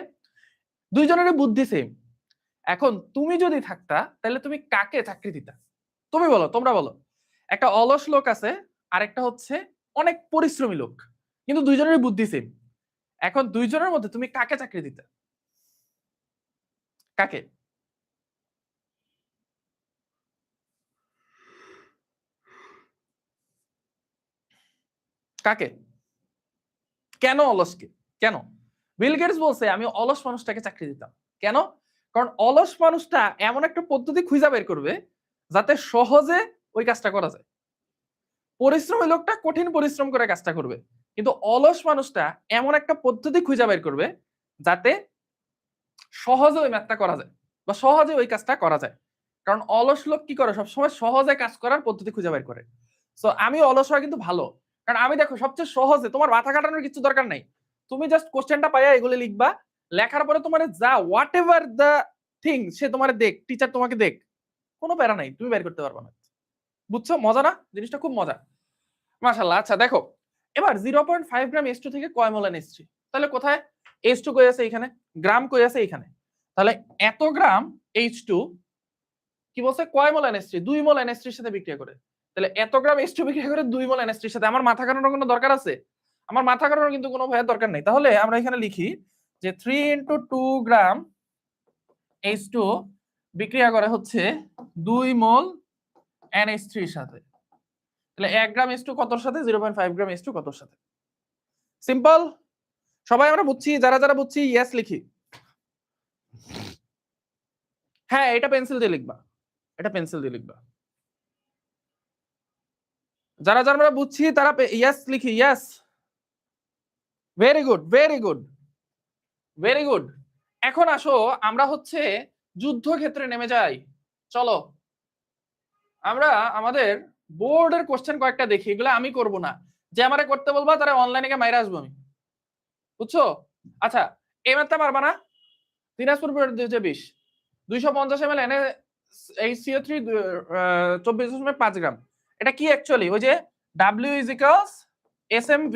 দুইজনেরই বুদ্ধি সেম। এখন তুমি যদি থাকতা তাহলে তুমি কাকে চাকরি দিতা, তুমি বলো, তোমরা বলো। একটা অলস লোক আছে আর একটা হচ্ছে অনেক পরিশ্রমী লোক, কিন্তু দুইজনেরই বুদ্ধি সেম, এখন দুইজনের মধ্যে তুমি কাকে চাকরি দিতা, কাকে? কাকে? কেন অলসকে, কেন? বিল গেটস বলছে আমি অলস মানুষটাকে চাকরি দিতাম, কেন? কারণ অলস মানুষটা এমন একটা পদ্ধতি খুঁজে বের করবে যাতে সহজে ওই কাজটা করা যায়, পরিশ্রমী লোকটা কঠিন পরিশ্রম করে কাজটা করবে, কিন্তু অলস মানুষটা এমন একটা পদ্ধতি খুঁজে বের করবে যাতে সহজে ওই ম্যাথটা করা যায় বা সহজে ওই কাজটা করা যায়, কারণ অলস লোক কি করে সবসময় সহজে কাজ করার পদ্ধতি খুঁজে বের করে। সো আমি অলস হওয়া কিন্তু ভালো, কারণ আমি দেখো সবচেয়ে সহজে, তোমার মাথা কাটানোর কিছু দরকার নাই, তুমি জাস্ট কোশ্চেনটা পাইয়া এগুলো লিখবা, লেখার পরে তোমার যা হোয়াট এভার দ্য থিং সে তোমার দেখ, টিচার তোমাকে দেখ, কোনো প্যারা নাই, তুমি বের করতে পারবে না, বুঝছো? মজা না জিনিসটা, খুব মজা, মাশাআল্লাহ। আচ্ছা দেখো এবার 0.5 গ্রাম H2 থেকে কয় মোল NH3, তাহলে কোথায় H2 কই আছে, এখানে, গ্রাম কই আছে, এখানে, তাহলে এত গ্রাম H2 কি বলছে কয় মোল NH3, 2 মোল NH3 এর সাথে বিক্রিয়া করে, তাহলে এত গ্রাম H2 বিক্রিয়া করে 2 মোল NH3 এর সাথে, আমার মাথা কাটানোর কোনো দরকার আছে? আমার মাথা কাটানোর কিন্তু কোনো ভয়ের দরকার নেই। তাহলে আমরা এখানে লিখি যে 3 × 2 গ্রাম H2 বিক্রিয়া করে হচ্ছে 2 মোল NH3 এর সাথে, তাহলে 1 গ্রাম H2 কতর সাথে, 0.5 গ্রাম H2 কতর সাথে, সিম্পল। সবাই আমরা বুঝছি, যারা যারা বুঝছি ইয়েস লিখি, হ্যাঁ এটা পেন্সিল দিয়ে লিখবা, এটা পেন্সিল দিয়ে লিখবা, যারা যারা আমরা বুঝছি তারা ইয়েস লিখি, yes, very good very good very good. এখন আসো আমরা হচ্ছে যুদ্ধক্ষেত্রে নেমে যাই, চলো আমরা আমাদের বোর্ডের কোশ্চেন কয়েকটা দেখি, এগুলো আমি করব না, যে আমারে করতে বলবা তারা অনলাইনে গিয়ে মাইরা আসবো আমি, বুঝছো? আচ্ছা এই ম্যাথটা পারবা না, দিনাজপুর 2020 250 ml HCO3 24.5 গ্রাম, এটা কি অ্যাকচুয়ালি ওই যে W = SMV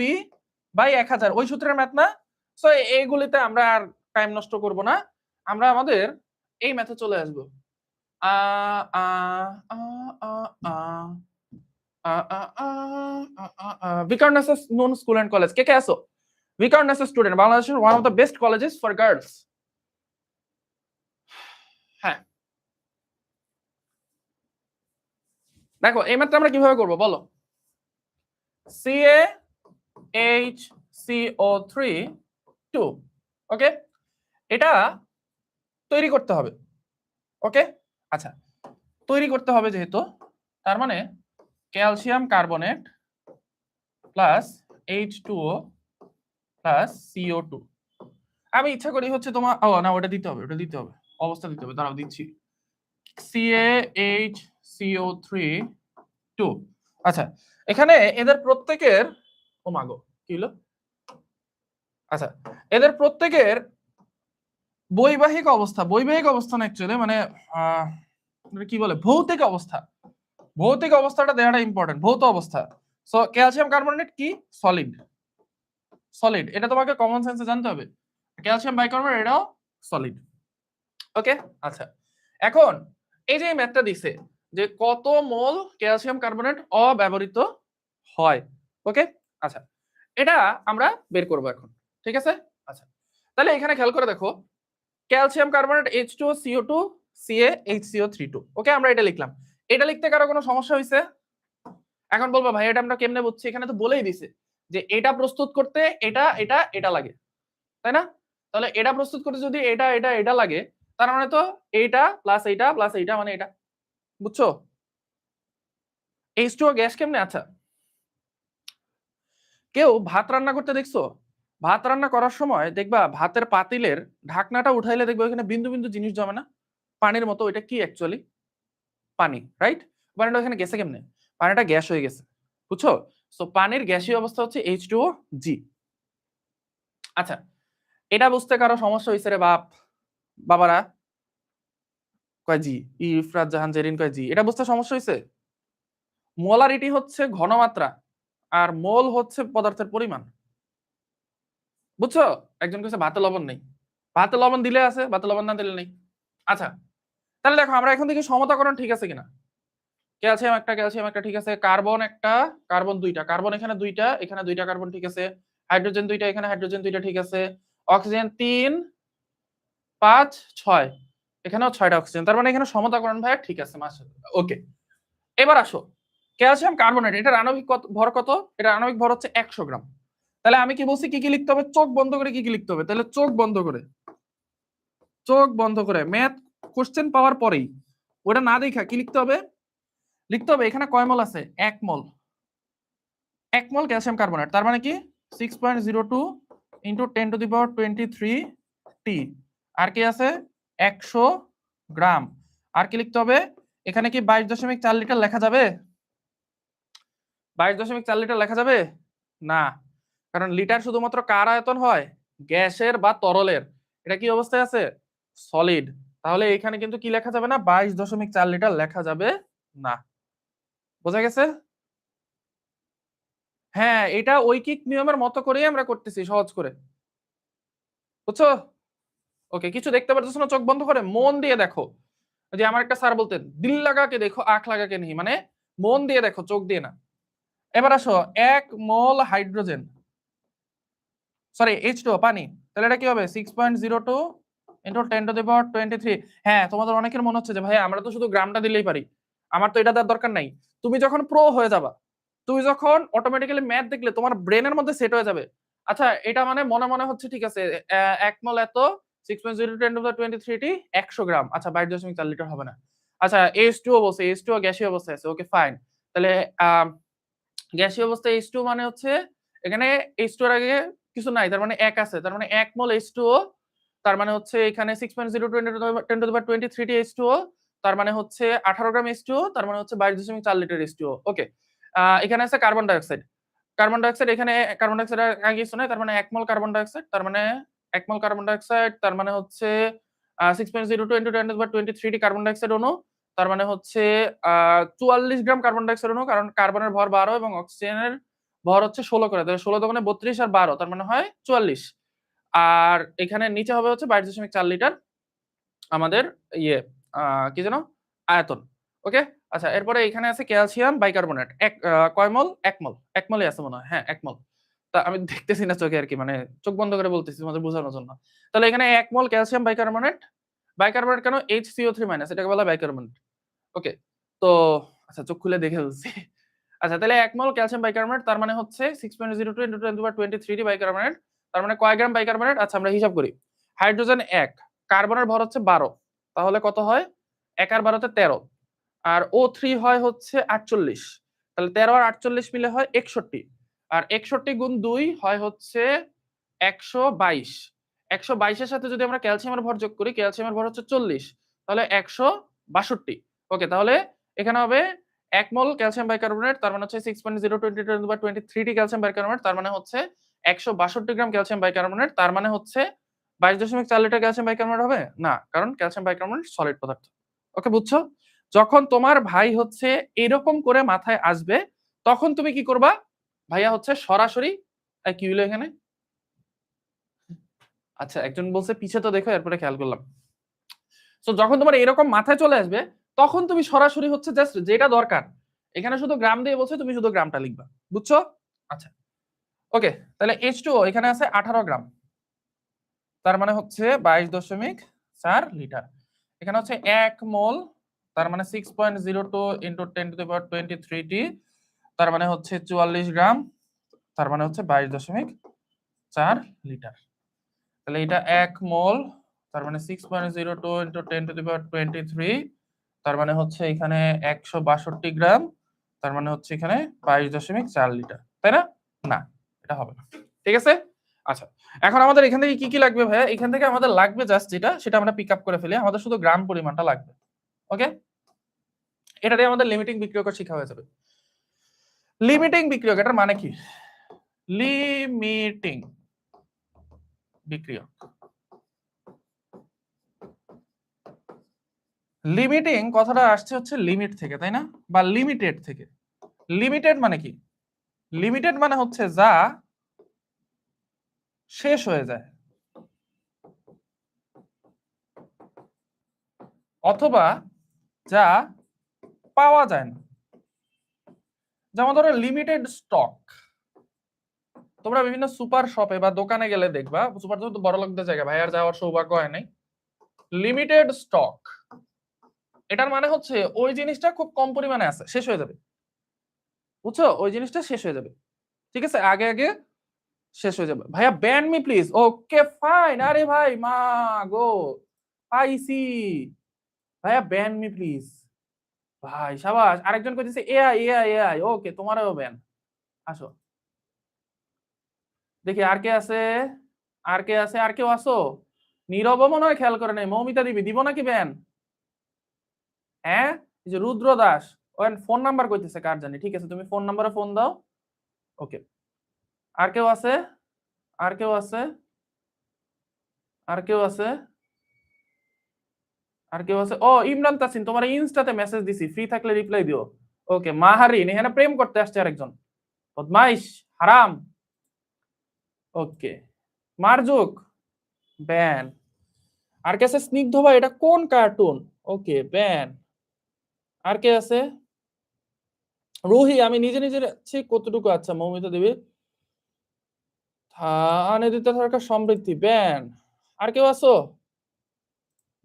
বাই 1000 ওই সূত্রের ম্যাথ না? সো এইগুলিতে আমরা আর টাইম নষ্ট করব না, আমরা আমাদের এই ম্যাথে চলে আসব। ভিকারুননিসা নুন স্কুল এন্ড কলেজ, কে কে আছো? ভিকারুননিসা স্টুডেন্ট, বাংলাদেশের one of the best colleges for girls. হ্যাঁ দেখো এই ম্যাথটা আমরা কিভাবে করব বলো, CaHCO3 2 ওকে এটা তৈরি করতে হবে ওকে আচ্ছা তৈরি করতে হবে যেহেতু তার মানে calcium carbonate plus H2O plus CO2 আমি ইচ্ছা করি হচ্ছে তোমার না ওটা দিতে হবে অবস্থা দিতে হবে দাঁড়াও দিচ্ছি CaHCO3 2 আচ্ছা এখানে এদের প্রত্যেকের ও মাগো কি হলো আচ্ছা এদের প্রত্যেকের বৈবাহিক অবস্থা না অ্যাকচুয়ালি মানে কি বলে ভৌতিক অবস্থাটা দেওয়াটা ইম্পর্টেন্ট ভৌত অবস্থা সো ক্যালসিয়াম কার্বনেট কি সলিড এটা তোমাকে কমন সেন্সে জানতে হবে ক্যালসিয়াম বাইকার্বনেট এটাও সলিড ওকে আচ্ছা এখন এই যে ম্যাথটা দিছে যে কত মোল ক্যালসিয়াম কার্বনেট অব্যবহৃত হয় ওকে আচ্ছা এটা আমরা বের করব এখন ঠিক আছে আচ্ছা তাহলে এখানে খেয়াল করে দেখো calcium carbonate H2O CO2 CaHCO3 ওকে আমরা এটা লিখলাম এটা লিখতে কারো কোনো সমস্যা হয়েছে এখন বলবো ভাই এটা আমরা কেমনে বুঝছি এখানে তো বলেই দিছে যে এটা প্রস্তুত করতে এটা লাগে তাই না তাহলে এটা প্রস্তুত করতে যদি এটা লাগে তার মানে তো এইটা প্লাস এইটা মানে এটা বুঝছো H2O গ্যাস কেমনে আচ্ছা কেউ ভাত রান্না করতে দেখছো ভাত রান্না করার সময় দেখবা ভাতের পাতিলের ঢাকনাটা উঠাইলে দেখবে ওখানে বিন্দু বিন্দু জিনিস জমে না পানির মতো ওইটা কি অ্যাকচুয়ালি পানি রাইট পানিটা ওখানে গেছে কেমনে পানিটা গ্যাস হয়ে গেছে বুঝছো সো পানির গ্যাসীয় অবস্থা হচ্ছে H2OG আচ্ছা এটা বুঝতে কারো সমস্যা হয়েছে রে বাবারা কয় জি ইফরাত জাহান জেরিন কয় জি এটা বুঝতে সমস্যা হয়েছে মোলারিটি হচ্ছে ঘনমাত্রা আর মোল হচ্ছে পদার্থের পরিমাণ বুঝছো একজন কইছে ভাতে লবণ নেই ভাতে লবণ দিলে আছে ভাতে লবণ না দিলে নেই আচ্ছা তাহলে দেখো আমরা এখন দেখি সমতাকরণ ঠিক আছে কিনা ক্যালসিয়াম একটা ঠিক আছে কার্বন একটা কার্বন দুইটা কার্বন এখানে দুইটা কার্বন ঠিক আছে হাইড্রোজেন দুইটা এখানে হাইড্রোজেন দুইটা ঠিক আছে অক্সিজেন 3 5 6 এখানেও 6টা অক্সিজেন তার মানে এখানে সমতাকরণ ভাই ঠিক আছে মাশাআল্লাহ ওকে এবার আসো ক্যালসিয়াম কার্বনেট এটার আণবিক ভর কত এটা আণবিক ভর হচ্ছে 100 গ্রাম তাহলে আমি কি বলছি কি লিখতে হবে চোখ বন্ধ করে কি লিখতে হবে তাহলে চোখ বন্ধ করে ম্যাথ কোশ্চেন পাওয়ার পরেই ওটা না দেখা কি লিখতে হবে এখানে কয় মোল আছে 1 মোল ক্যালসিয়াম কার্বনেট তার মানে কি 6.02 ইনটু 10 টু দি পাওয়ার 23 টি আর কি আছে 100 গ্রাম আর কি লিখতে হবে এখানে কি 22.4 লিটার লেখা যাবে 22.4 লিটার লেখা যাবে না কারণ লিটার শুধুমাত্র কার আয়তন হয় গ্যাসের বা তরলের এটা কি অবস্থায় আছে সলিড তাহলে এখানে কিন্তু কি লেখা যাবে না 22.4 লিটার লেখা যাবে না বোঝা গেছে হ্যাঁ এটা ঐকিক নিয়মের মতো করেই আমরা করতেছি সহজ করে বুঝছো ওকে কিছু দেখতে পারতেছ না চোখ বন্ধ করে মন দিয়ে দেখো যে আমার একটা স্যার বলতেন দিল লাগাকে দেখো আঁখ লাগাকে নেই মানে মন দিয়ে দেখো চোখ দিয়ে না এবার আসো 1 মোল হাইড্রোজেন সরি H2O পানি তাহলে এটা কি হবে 6.02 ইনটু 10 টু দি পাওয়ার 23 হ্যাঁ তোমাদের অনেকের মনে হচ্ছে যে ভাই আমরা তো শুধু গ্রামটা দিলেই পারি আমার তো এটা দেওয়ার দরকার নাই তুমি যখন প্রো হয়ে যাবা তুমি যখন অটোমেটিক্যালি ম্যাথ দেখলে তোমার ব্রেনের মধ্যে সেট হয়ে যাবে আচ্ছা এটা মানে মনে হচ্ছে ঠিক আছে 1 মোল এত 6.02 10 টু দি পাওয়ার 23 টি 100 গ্রাম আচ্ছা 22.4 লিটার হবে না আচ্ছা H2O বলছে H2O গ্যাসীয় অবস্থায় আছে ওকে ফাইন তাহলে গ্যাসীয় অবস্থায় H2 মানে হচ্ছে এখানে H2 এর আগে কিছু নাই তার মানে 1 আছে তার মানে 1 মোল H2O তার মানে হচ্ছে এখানে 6.0 10 to the power 23 T H2O তার মানে হচ্ছে 18 গ্রাম H2O তার মানে হচ্ছে 22.4 লিটার H2O ওকে এখানে আছে কার্বন ডাই অক্সাইড এখানে কার্বন ডাই অক্সাইড আগে কিছু নাই তার মানে 1 মোল কার্বন ডাই অক্সাইড তার মানে 1 মোল কার্বন ডাই অক্সাইড তার মানে হচ্ছে 6.02 ইনটু 10 টু দি পাওয়ার 23 টি কার্বন ডাই অক্সাইড অণু তার মানে হচ্ছে 44 গ্রাম কার্বন ডাই অক্সাইড অণু কারণ কার্বনের ভর 12 এবং অক্সিজেনের ভর হচ্ছে 16 করে তাহলে 16 দোকানে 32 আর 12 তার মানে হয় 44 আর এখানে নিচে হবে হচ্ছে 22.4 লিটার আমাদের ইয়ে কি জানো আয়তন ওকে আচ্ছা এরপরে এখানে আছে ক্যালসিয়াম বাইকার্বনেট এক কয় মোল 1 মোল 1 মোলই আছে মনে হয় হ্যাঁ 1 মোল তা আমি দেখতেছি না চোখে আর কি মানে চোখ বন্ধ করে বলতেছি তোমাদের বোঝানোর জন্য তাহলে এখানে 1 মোল ক্যালসিয়াম বাইকার্বনেট কেন HCO3- এটাকে বলা হয় বাইকার্বনেট ওকে তো আচ্ছা চোখ খুলে দেখে বলছি আচ্ছা তাহলে 1 মোল ক্যালসিয়াম বাইকার্বনেট তার মানে হচ্ছে 6.02 into 10 to the power 23 T bicarbonate তার মানে কয় গ্রাম বাইকার্বনেট? আচ্ছা আমরা হিসাব করি। হাইড্রোজেন 1, কার্বনের ভর হচ্ছে 12, তাহলে কত হয়? 1 আর 12 তে 13, আর O3 হয় হচ্ছে 48, তাহলে 13 আর 48 মিলে হয় 61, আর 61 গুণ 2 হয় হচ্ছে 122। 122 এর সাথে যদি আমরা ক্যালসিয়ামের ভর যোগ করি, ক্যালসিয়ামের ভর হচ্ছে 40, তাহলে 162। ওকে, তাহলে এখানে হবে 1 মোল ক্যালসিয়াম বাইকার্বনেট, তার মানে হচ্ছে 6.022 ক্যালসিয়াম বাইকার্বনেট, তার মানে হচ্ছে 162 গ্রাম ক্যালসিয়াম বাইকার্বনেট, তার মানে হচ্ছে 22.4 লিটার ক্যালসিয়াম বাইকার্বনেট হবে না, কারণ ক্যালসিয়াম বাইকার্বনেট সলিড পদার্থ। ওকে, বুঝছো? যখন তোমার ভাই হচ্ছে এরকম করে মাথায় আসবে, তখন তুমি কি করবা? ভাইয়া হচ্ছে সরাসরি কি হলো এখানে? আচ্ছা, একজন বলছে পিছে তো দেখো, এরপরে খেয়াল করলাম। সো যখন তোমার এরকম মাথায় চলে আসবে, তখন তুমি সরাসরি হচ্ছে জাস্ট যেটা দরকার, এখানে শুধু গ্রাম দিয়ে বলছে, তুমি শুধু গ্রামটা লিখবা, বুঝছো? আচ্ছা, ওকে, তাহলে H2O এখানে আছে 18 গ্রাম, তার মানে হচ্ছে 22.4 লিটার। এখানে হচ্ছে 1 মোল, তার মানে 6.02 ইন্টু 10⁻23t, তার মানে হচ্ছে 44 গ্রাম, তার মানে হচ্ছে 22.4 লিটার। তাহলে এটা 1 মোল, তার মানে 6.02 ইন্টু 10⁻23, তার মানে হচ্ছে এখানে 162 গ্রাম, তার মানে হচ্ছে এখানে 22.4 লিটার, তাই না? না, এটা হবে না। ঠিক আছে? আচ্ছা, এখন আমাদের এখান থেকে কি কি লাগবে ভাইয়া? এখান থেকে আমাদের লাগবে জাস্ট যেটা, সেটা আমরা পিক আপ করে ফেলি, আমাদের শুধু গ্রাম পরিমাণটা লাগবে। ওকে, এটা দিয়ে আমাদের লিমিটিং বিক্রিয়ক শিখা হয়ে যাবে। লিমিটিং বিক্রিয়ক এটার মানে কি? লিমিটিং বিক্রিয়ক, লিমিটিং কথাটা আসছে হচ্ছে লিমিট থেকে, তাই না? বা লিমিটেড থেকে। লিমিটেড মানে কি? লিমিটেড মানে হচ্ছে যা শেষ হয়ে যায়, অথবা যা পাওয়া যায় না। যেমন ধরো লিমিটেড স্টক, তোমরা বিভিন্ন সুপার শপে বা দোকানে গেলে দেখবা, সুপার তো বড় লোকদের জায়গা, ভাই আর যাওয়ার সৌভাগ্য হয় নাই। লিমিটেড স্টক, এটার মানে হচ্ছে ওই জিনিসটা খুব কম পরিমাণে আছে, শেষ হয়ে যাবে, বুঝছো? ওই জিনিসটা শেষ হয়ে যাবে, ঠিক আছে, আগে আগে শেষ হয়ে যাবে। ভাইয়া ban me please. Okay fine, আরে ভাই মা গো, আইসি ভাইয়া, ব্যান মি প্লিজ। ভাই সাবাস, আরেকজন কইতেছে এআই এআই এআই, ওকে তোমারও ব্যান। আসো দেখি আর কে আছে, আর কে আছে, আর কেউ আসো? নীরব মনে হয় খেয়াল করে নাই, মৌমিতা দিবি দিব নাকি ব্যান? হ্যাঁ, এই যে রুদ্র দাস, ওর ফোন নাম্বার কইতেছে কার জানি, ঠিক আছে তুমি ফোন নাম্বারে ফোন দাও। ওকে, আর কেউ আছে? আর কেউ আছে? আর কেউ আছে? আর কেউ আছে? ও ইমরান তাসিন, তোমার ইনস্টাতে মেসেজ দিছি, ফ্রি থাকলে রিপ্লাই দিও। ওকে, মাহারিন এখানে প্রেম করতে আসছে আরেকজন, বদমাইশ হারাম। ওকে, মারজুক ব্যান। আর কে আছে? স্নিগ্ধ ভাই, এটা কোন কার্টুন? ওকে ব্যান। আর কে আছে? রুহি, আমি নিজে নিজে কতটুকু? আচ্ছা, মৌমিতা দেবী, আনিদিতা সরকার, সমৃদ্ধি ব্যান। আর কেউ আছো?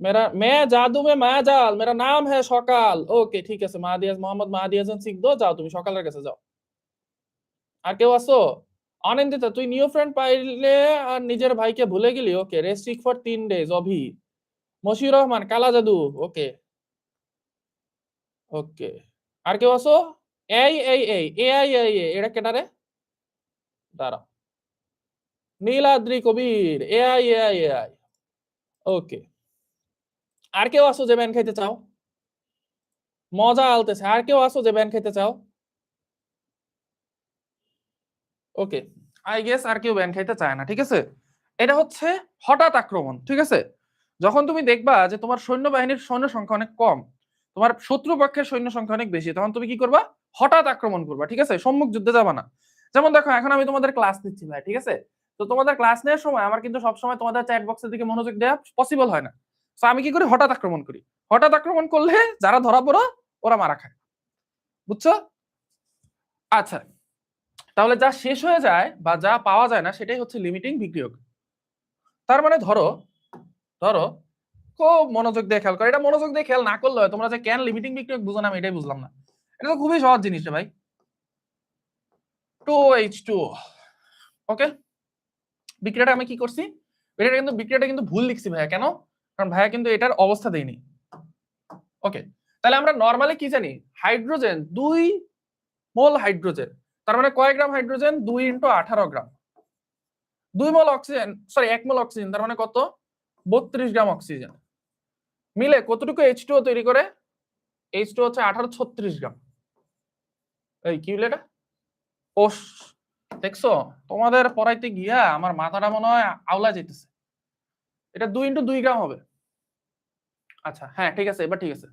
मेरा मैं जादू में मायाजाल, मेरा नाम है সকাল। ওকে ঠিক আছে, মাহাদিয়াজ মোহাম্মদ মাহাদিয়াজান সিকদো, যাও তুমি সকালের কাছে যাও। আর কেউ আছো? অনিন্দিতা, তুই নিউ ফ্রেন্ড পাইলে আর নিজের ভাইকে ভুলে গেলি? ওকে, রেস্ট্রিক্ট ফর 3 days অভি। মশিউর রহমান, কালা জাদু, ওকে ওকে। আর কেউ আছো? এই এই এই এআই এই এটা কেটারে? দাঁড়াও, নীলাদ্রি কবির, এআই এআই এআই, ওকে। আর কেউ আছো যে ব্যান খাইতে চাও? মজা আলতেছে। আর কেউ আছো যে ব্যান খাইতে চাও? ওকে, আই গেস আর কেউ ব্যান খাইতে চায় না, ঠিক আছে। এটা হচ্ছে হঠাৎ আক্রমণ, ঠিক আছে। যখন তুমি দেখবা যে তোমার সৈন্যবাহিনীর সৈন্য সংখ্যা অনেক কম, তোমার শত্রুপক্ষের সৈন্য সংখ্যা অনেক বেশি, তখন তুমি কি করবা? হঠাৎ আক্রমণ করবা, ঠিক আছে, সম্মুখ যুদ্ধে যাবা না। যেমন দেখো, এখন আমি তোমাদের ক্লাস নিচ্ছি ভাই, ঠিক আছে, তো তোমাদের ক্লাস নেওয়ার সময় আমার কিন্তু সবসময় তোমাদের চ্যাট বক্সের দিকে মনোযোগ দেওয়া পসিবল হয় না। তো আমি কি করি? হঠাৎ আক্রমণ করি। হঠাৎ আক্রমণ করলে যারা ধরা পড়ো ওরা মারা খায়, বুঝছো? আচ্ছা, তাহলে যা শেষ হয়ে যায় বা যা পাওয়া যায় না, সেটাই হচ্ছে লিমিটিং বিক্রিয়ক। তার মানে ধরো, ধরো খুব মনোযোগ দিয়ে খেয়াল করো, এটা মনোযোগ দিয়ে খেয়াল না করলে হয়, তোমরা যে কেন লিমিটিং বিক্রিয়ক বুঝো না, আমি এটাই বুঝলাম না। এটা তো খুবই সহজ জিনিস রে ভাই। 2H2, ওকে, বিক্রিয়াটা আমি কি করছি, বিক্রিয়াটা কিন্তু ভুল লিখছি ভাইয়া। কেন? কারণ ভাইয়া কিন্তু এটার অবস্থা দেয়নি। ওকে, তাহলে আমরা নরমালি কি জানি, হাইড্রোজেন 2 মোল হাইড্রোজেন, তার মানে কয় গ্রাম হাইড্রোজেন? 2 × 18 গ্রাম। 2 মোল অক্সিজেন, সরি 1 মোল অক্সিজেন, তার মানে কত? 32 গ্রাম অক্সিজেন মিলে কতটুকু H2O তৈরি করে? H2O হচ্ছে 1836 গ্রাম। এই কি হলো এটা? ওস, দেখছো তোমাদের পড়াইতে গিয়া আমার মাথাটা মনে হয় আউলা যেতেছে। এটা 2 × 2 গ্রাম হবে। আচ্ছা হ্যাঁ ঠিক আছে, এবার ঠিক আছে।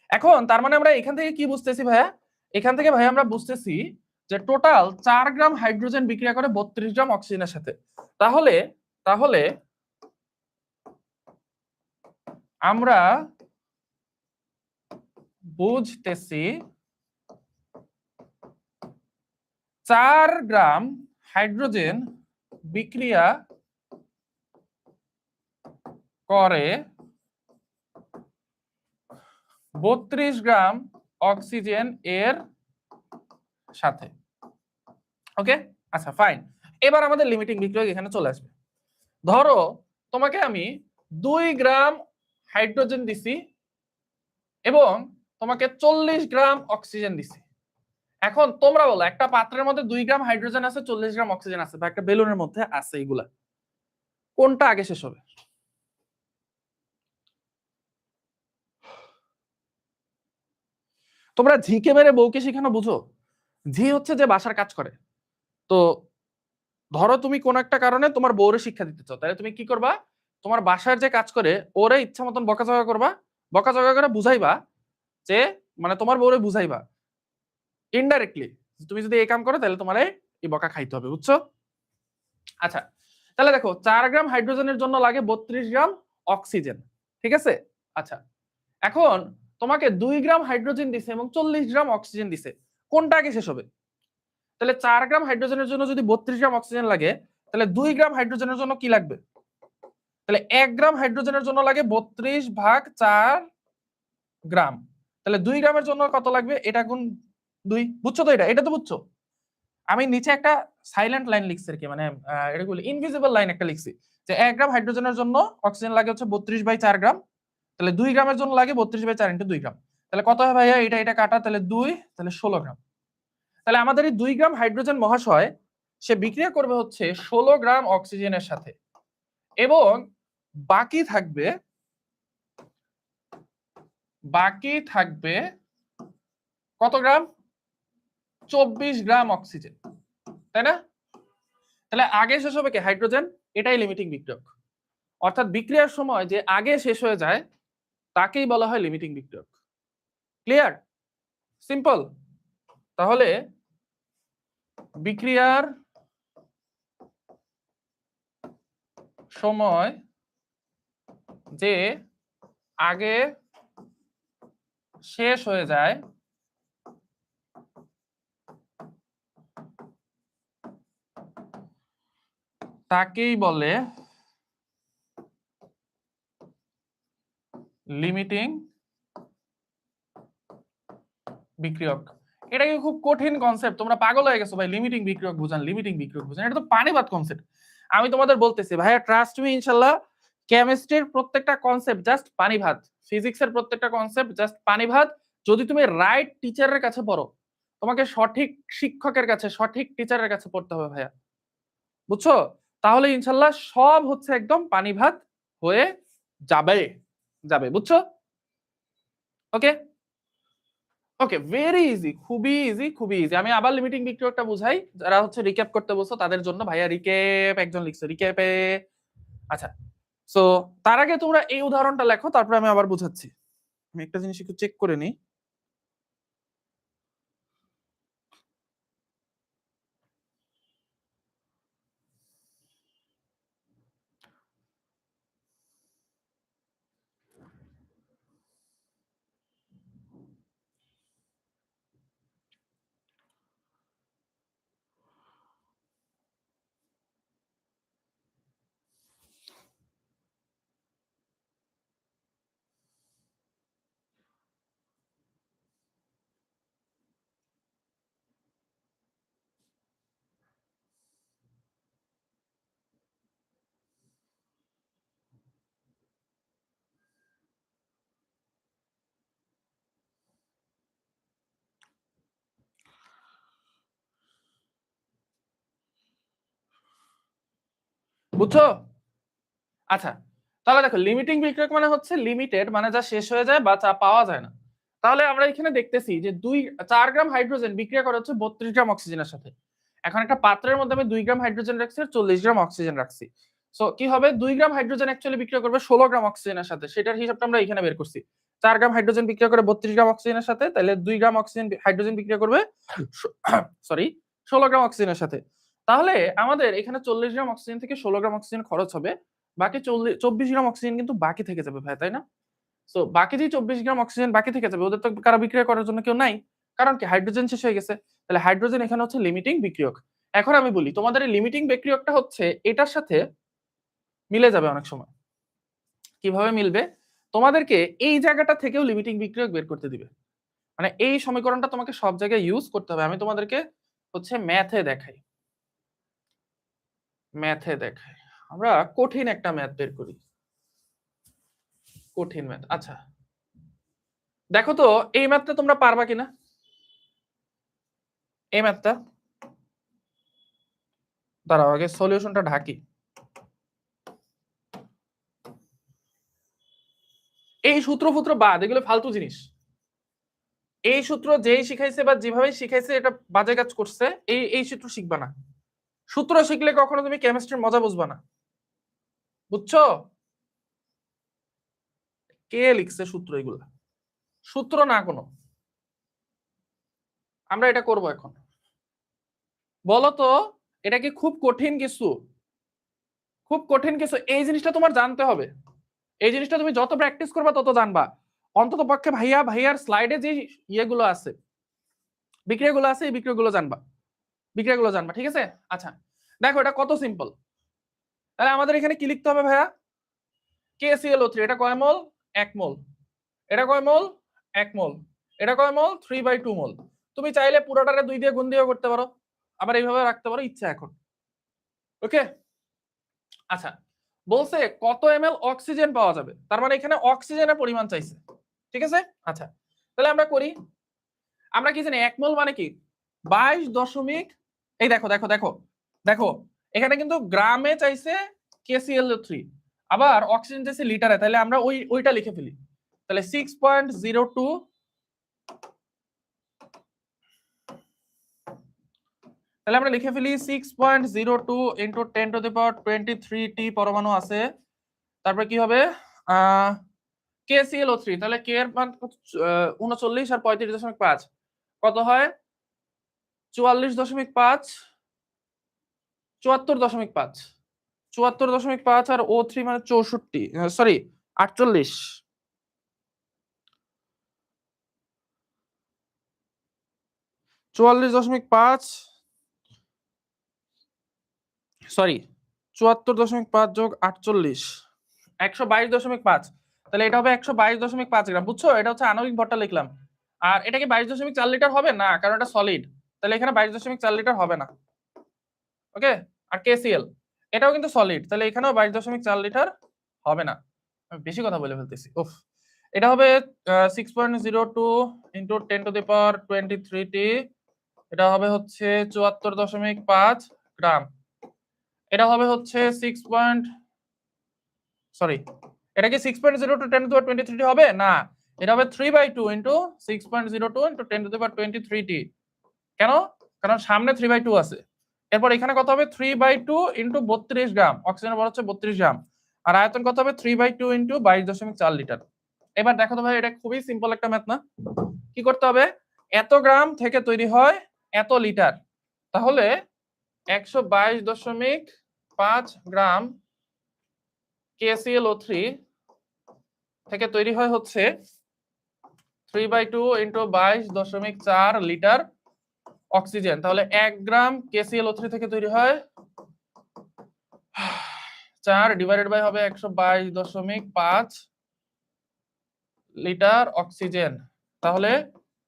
এখন তার মানে আমরা এখান থেকে কি বুঝতেছি ভাইয়া? এখান থেকে ভাইয়া আমরা বুঝতেছি যে টোটাল 4 গ্রাম হাইড্রোজেন বিক্রিয়া করে 32 গ্রাম অক্সিজেনের সাথে। তাহলে তাহলে আমরা বুঝতেছি 4 গ্রাম হাইড্রোজেন বিক্রিয়া করে 32 গ্রাম অক্সিজেন এর সাথে। ওকে, আচ্ছা ফাইন। এবার আমাদের লিমিটিং বিক্রিয়ক এখানে চলে আসবে। ধরো তোমাকে আমি 2 গ্রাম হাইড্রোজেন দিছি এবং তোমাকে 40 গ্রাম অক্সিজেন দিছি। এখন তোমরা বলো, একটা পাত্রের মধ্যে 2 গ্রাম হাইড্রোজেন আছে, 40 গ্রাম অক্সিজেন আছে, বা একটা বেলুনের মধ্যে আছে, এগুলা কোনটা আগে শেষ হবে? তোমরা ঝিকে মেরে বউকে শিখানো বুঝো? ঝি হচ্ছে যে বাসার কাজ করে। তো ধরো তুমি কোন একটা কারণে তোমার বউরে শিক্ষা দিতে চাও, তাহলে তুমি কি করবা? তোমার বাসার যে কাজ করে ওরে ইচ্ছা মতন বকাঝকা করবা, বকাঝকা করে বুঝাইবা যে, মানে তোমার বউরে বুঝাইবা ইনডাইরেক্টলি, তুমি যদি এই কাম করো তাহলে তোমার এই বকা খাইতে হবে, বুঝছো? আচ্ছা, তাহলে দেখো 4 গ্রাম হাইড্রোজেনের জন্য লাগে 32 গ্রাম অক্সিজেন, ঠিক আছে? আচ্ছা, এখন তোমাকে 2 গ্রাম হাইড্রোজেন দিছে এবং 40 গ্রাম অক্সিজেন দিছে, কোনটা আগে শেষ হবে? তাহলে 4 গ্রাম হাইড্রোজেনের জন্য যদি 32 গ্রাম অক্সিজেন লাগে, তাহলে 2 গ্রাম হাইড্রোজেনের জন্য কি লাগবে? তাহলে 1 গ্রাম হাইড্রোজেনের জন্য লাগে 32/4 গ্রাম। তাহলে 2 গ্রামের জন্য কত লাগবে? এটা গুণ 2, বুঝছো তো? এটা তো বুঝছো। আমি নিচে একটা সাইলেন্ট লাইন লিখছি আর কি, মানে এটা বলি ইনভিজিবল লাইন একটা লিখছি, যে 1 গ্রাম হাইড্রোজেনের জন্য অক্সিজেন লাগে হচ্ছে 32/4 গ্রাম। তাহলে 2 গ্রামের জন্য লাগে 32/4 × 2 গ্রাম। তাহলে কত হয় ভাইয়া? এটা কাটা, তাহলে 2, তাহলে 16 গ্রাম। তাহলে আমাদের এই 2 গ্রাম হাইড্রোজেন মহাশয় সে বিক্রিয়া করবে হচ্ছে 16 গ্রাম অক্সিজেনের সাথে, এবং বাকি থাকবে কত গ্রাম? 24 গ্রাম অক্সিজেন, তাই না? তাহলে আগে শেষ হবে কি? হাইড্রোজেন। এটাই লিমিটিং বিক্রিয়ক। অর্থাৎ বিক্রিয়ার সময় যে আগে শেষ হয়ে যায় তাকেই বলা হয় লিমিটিং বিক্রিয়ক। ক্লিয়ার? সিম্পল। তাহলে বিক্রিয়ার সময় যে আগে শেষ হয়ে যায় তাকেই বলে লিমিটিং বিক্রিয়ক। এটা কি খুব কঠিন কনসেপ্ট? তোমরা পাগল হয়ে গেছো ভাই, লিমিটিং বিক্রিয়ক বুঝান, লিমিটিং বিক্রিয়ক বুঝান? এটা তো পানিবাদ কনসেপ্ট। আমি তোমাদের বলতেছি ভাইয়া, ট্রাস্ট মি, ইনশাআল্লাহ কেমিস্ট্রির প্রত্যেকটা কনসেপ্ট জাস্ট পানি ভাত, ফিজিক্সের প্রত্যেকটা কনসেপ্ট জাস্ট পানি ভাত। যদি তুমি রাইট টিচারের কাছে পড়ো, তোমাকে সঠিক শিক্ষকের কাছে, সঠিক টিচারের কাছে পড়তে হবে ভাইয়া, বুঝছো? তাহলে ইনশাআল্লাহ সব হচ্ছে একদম পানি ভাত হয়ে যাবে, বুঝছো? ওকে ওকে, ভেরি ইজি, খুবই ইজি, খুবই ইজি। আমি আবার লিমিটিং বিক্রিয়কটা বুঝাই, যারা হচ্ছে রিক্যাপ করতে বলছো তাদের জন্য। ভাইয়া রিক্যাপ একজন লিখছে, রিক্যাপে। আচ্ছা, সো তার আগে তোমরা এই উদাহরণটা লেখো, তারপরে আমি আবার বুঝাচ্ছি। আমি একটা জিনিস একটু চেক করে নিই। বুঝছো? আচ্ছা, তাহলে দেখো লিমিটিং বিক্রিয়ক মানে হচ্ছে লিমিটেড, মানে যা শেষ হয়ে যায় বা যা পাওয়া যায় না। তাহলে আমরা এখানে দেখতেছি যে 4 গ্রাম হাইড্রোজেন বিক্রিয়া করা হচ্ছে 32 গ্রাম অক্সিজেনের সাথে। এখন একটা পাত্রের মধ্যে আমি 2 গ্রাম হাইড্রোজেন রাখছি আর 40 গ্রাম অক্সিজেন রাখছি। সো কি হবে, 2 গ্রাম হাইড্রোজেন অ্যাকচুয়ালি বিক্রিয়া করবে 16 গ্রাম অক্সিজেনের সাথে, সেটার হিসাবটা আমরা এখানে বের করছি। 4 গ্রাম হাইড্রোজেন বিক্রিয়া করে 32 গ্রাম অক্সিজেনের সাথে, তাহলে 2 গ্রাম হাইড্রোজেন বিক্রিয়া করবে সরি 16 গ্রাম অক্সিজেনের সাথে। তাহলে আমাদের এখানে 40 গ্রাম অক্সিজেন থেকে 16 গ্রাম অক্সিজেন খরচ হবে, বাকি 24 গ্রাম অক্সিজেন কিন্তু বাকি থেকে যাবে ভাই, তাই না? সো বাকি যে 24 গ্রাম অক্সিজেন বাকি থেকে যাবে, ওদের তো কারো বিক্রিয়া করার জন্য কেউ নাই, কারণ কি হাইড্রোজেন শেষ হয়ে গেছে। তাহলে হাইড্রোজেন এখানে হচ্ছে লিমিটিং বিক্রিয়ক। এখন আমি বলি তোমাদের এই লিমিটিং বিক্রিয়কটা হচ্ছে এটার সাথে মিলে যাবে অনেক সময়। কিভাবে মিলবে? তোমাদেরকে এই জায়গাটা থেকেও লিমিটিং বিক্রিয়ক বের করতে দিবে, মানে এই সমীকরণটা তোমাকে সব জায়গায় ইউজ করতে হবে। আমি তোমাদেরকে হচ্ছে ম্যাথে দেখাই, আমরা কঠিন একটা ম্যাথ বের করি, কঠিন ম্যাথ। আচ্ছা দেখো তো এই ম্যাথটা তোমরা পারবা কিনা, এই ম্যাথটা। দাঁড়াও আগে সলিউশনটা ঢাকি। এই সূত্র বাদ, এগুলো ফালতু জিনিস। এই সূত্র যেই শিখাইছে বা যেভাবে শিখাইছে এটা বাজে কাজ করছে, এই সূত্র শিখবা না। সূত্র শিখলে কখনো তুমি কেমিস্ট্রির মজা বুঝবা না, বুঝছো? কে লিখছে সূত্র? এগুলা সূত্র না কোনো। আমরা এটা করব এখন। বলো তো এটা কি খুব কঠিন কিছু? খুব কঠিন কিছু? এই জিনিসটা তোমার জানতে হবে। এই জিনিসটা তুমি যত প্র্যাকটিস করবা তত জানবা। অন্তত পক্ষে ভাইয়ার স্লাইডে যে ইয়েগুলো আছে, বিক্রিয়াগুলো আছে, এই বিক্রিয়াগুলো জানবা, ঠিক আছে? আচ্ছা দেখো এটা কত সিম্পল। তাহলে আমাদের এখানে কি লিখতে হবে ভাইয়া? KClO3, এটা কয় মোল? 1 মোল। এটা কয় মোল? 1 মোল। এটা কয় মোল? 3/2 মোল। তুমি চাইলে পুরোটারে 2 দিয়ে গুণ দিয়েও করতে পারো, আবার এইভাবে রাখতে পারো, ইচ্ছা এখন। ওকে আচ্ছা, বলছে কত ml অক্সিজেন পাওয়া যাবে, তার মানে এখানে অক্সিজেনের পরিমাণ চাইছে, ঠিক আছে? আচ্ছা তাহলে আমরা করি। আমরা কি জানি 1 মোল মানে কি 22 এই দেখো দেখো দেখো দেখো এখানে কিন্তু গ্রামে চাইছে KClO3, আবার অক্সিজেন চাইছে লিটারে, তাহলে আমরা ওইটা লিখে ফেলি। তাহলে 6.02, তাহলে আমরা লিখে ফেলি 6.02 ইনটু 10⁻23T পরমাণু আছে। তারপর কি হবে KClO3, তাহলে K এর মান 39 আর 35.5 কত হয়? 44.5, 74.5, 74.5 আর O3 মানে 64, সরি 48, 44.5 সরি 74.5 যোগ 48 122.5, তাহলে এটা হবে 122.5 গ্রাম। বুঝছো? এটা হচ্ছে আণবিক ভরটা লিখলাম। আর এটা কি 22.4 লিটার হবে না, কারণ এটা সলিড, তাহলে এখানে 22.4 লিটার হবে না। ওকে আর KCl এটাও কিন্তু সলিড, তাহলে এখানেও 22.4 লিটার হবে না। আমি বেশি কথা বলে ফেলতেছি, উফ। এটা হবে 6.02 ইনটু 10⁻23T, এটা হবে হচ্ছে 74.5 গ্রাম। এটা হবে হচ্ছে 6 সরি এটা কি 6.02 10⁻23T হবে না, এটা হবে 3/2 ইনটু 6.02 ইনটু 10⁻23T। কেন? কারণ সামনে 3/2 আছে। এরপর এখানে কত হবে 3/2 ইনটু 32 গ্রাম, অক্সিজেনের ভর হচ্ছে 32 গ্রাম, আর আয়তন কত হবে 3/2 ইনটু 22.4 লিটার। এবার দেখো তো ভাই এটা খুবই সিম্পল একটা ম্যাথ না? কি করতে হবে? এত গ্রাম থেকে তৈরি হয় এত লিটার, তাহলে 122.5 গ্রাম KClO3 থেকে তৈরি হয় হচ্ছে 3/2 ইনটু 22.4 লিটার অক্সিজেন। তাহলে 1 গ্রাম KClO3 থেকে তৈরি হয় 4 ডিভাইডেড বাই হবে 122.5 লিটার অক্সিজেন। তাহলে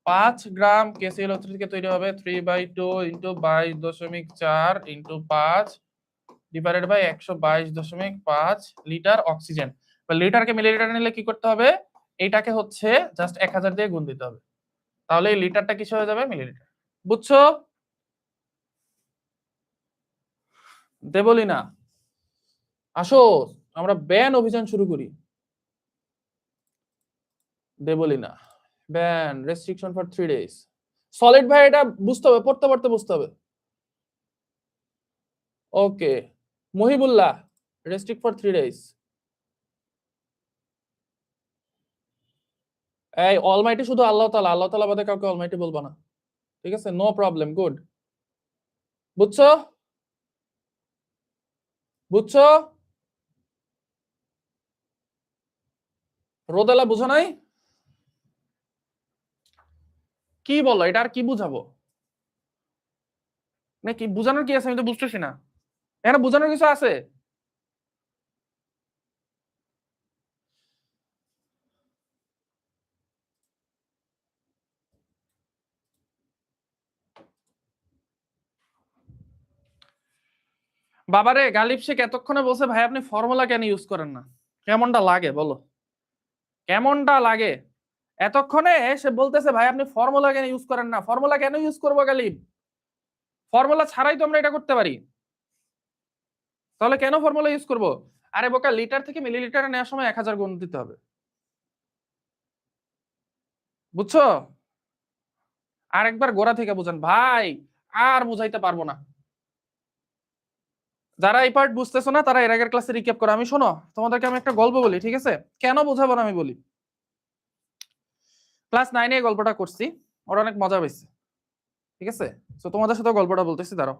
5 গ্রাম KClO3 থেকে তৈরি হবে 3/2 into 22.4 into 5 divided by 122.5 litre oxygen. লিটারকে মিলিলিটার নিলে কি করতে হবে? এইটাকে হচ্ছে জাস্ট 1000 দিয়ে গুণ দিতে হবে, তাহলে এই লিটারটা কিসে হয়ে যাবে? মিলিলিটার। বুঝছো? দেবলি না আসো আমরা ব্যান অভিযান শুরু করি। Debolina ban restriction for 3 days। Solid ভাই এটা বুঝতে হবে, পড়তে পড়তে বুঝতে হবে। Okay Mohibullah restrict for 3 days। এই অলমাইটি শুধু আল্লাহ তাআলা, আল্লাহ তাআলা বাদে কাউকে অলমাইটি বলবো না, ঠিক আছে? No problem, good. বুঝছো বুঝছো? রোদেলা বুঝো নাই? কি বলো এটা, আর কি বুঝাবো? নাকি বুঝানোর কি আছে? আমি তো বুঝতেছি না, এখানে বুঝানোর কিছু আছে? বাবারে গালিব শেখ এতক্ষণে বলছে ভাই আপনি ফর্মুলা কেন ইউজ করেন না? কেমনটা লাগে বলো, কেমনটা লাগে? এতক্ষণে সে বলতেছে ভাই আপনি ফর্মুলা কেন ইউজ করেন না। ফর্মুলা কেন ইউজ করবো গালিব? ফর্মুলা ছাড়াই তো আমরা এটা করতে পারি, তাহলে কেন ফর্মুলা ইউজ করব? আরে বোকা, লিটার থেকে মিলিলিটারে নেওয়ার সময় 1000 গুণ দিতে হবে, বুঝছো? আরেকবার গোড়া থেকে বুঝান ভাই, আর বুঝাইতে পারবো না। যারা এই পার্ট বুঝতেছো না তারা এর আগের ক্লাসে রিক্যাপ করো। আমি শোনো, তোমাদেরকে আমি একটা গল্প বলি, ঠিক আছে? কেন বোঝাবো না আমি বলি। ক্লাস 9 এ গল্পটা করছি, ওরা অনেক মজা পেয়েছে, ঠিক আছে? তো তোমাদের সাথে গল্পটা বলতেছি, দাঁড়াও।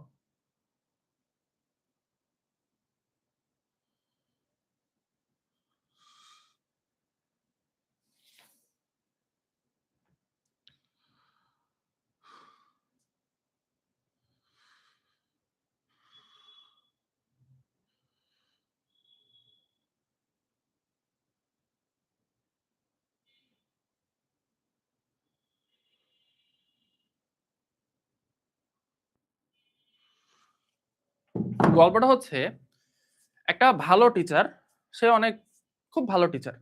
গল্পটা হচ্ছে একটা ভালো টিচার, সে অনেক খুব ভালো টিচার।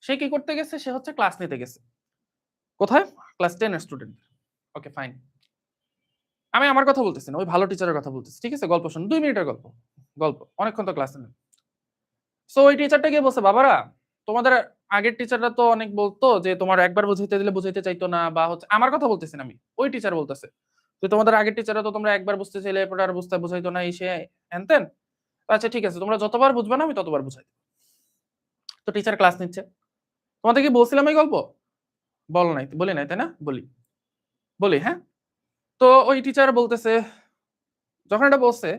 সে কি করতে গেছে? সে হচ্ছে ক্লাস নিতে গেছে। কোথায়? ক্লাস 10 এর স্টুডেন্ট। ওকে ফাইন, আমি আমার কথা বলতেছি না, ওই ভালো টিচারের কথা বলতেছি, ঠিক আছে? গল্প শুনুন, 2 মিনিটের গল্প, গল্প অনেকক্ষণ তো ক্লাসে নেই। সো ওই টিচারটা গিয়ে বলছে বাবারা, তোমাদের আগের টিচাররা তো অনেক বলতো যে তোমার একবার বুঝাইতে দিলে বুঝাইতে চাইতো না, বা হচ্ছে আমার কথা বলতেছি না আমি, ওই টিচার বলতেছে যে তোমাদের আগের টিচাররা তো তোমরা একবার বুঝতে চাইলে এরপর আর বুঝতে বুঝাইতো না, এই সে হ্যানতেন। আচ্ছা ঠিক আছে, তোমরা যতবার বুঝবে না আমি ততবার বুঝাই দেব। তো টিচার ক্লাস নিচ্ছে। তোমাদের কি বলছিলাম এই গল্প? বল নাই, বলি নাই তাই না? বলি বলি, হ্যাঁ। তো ওই টিচার বলতেছে, যখন এটা বলছে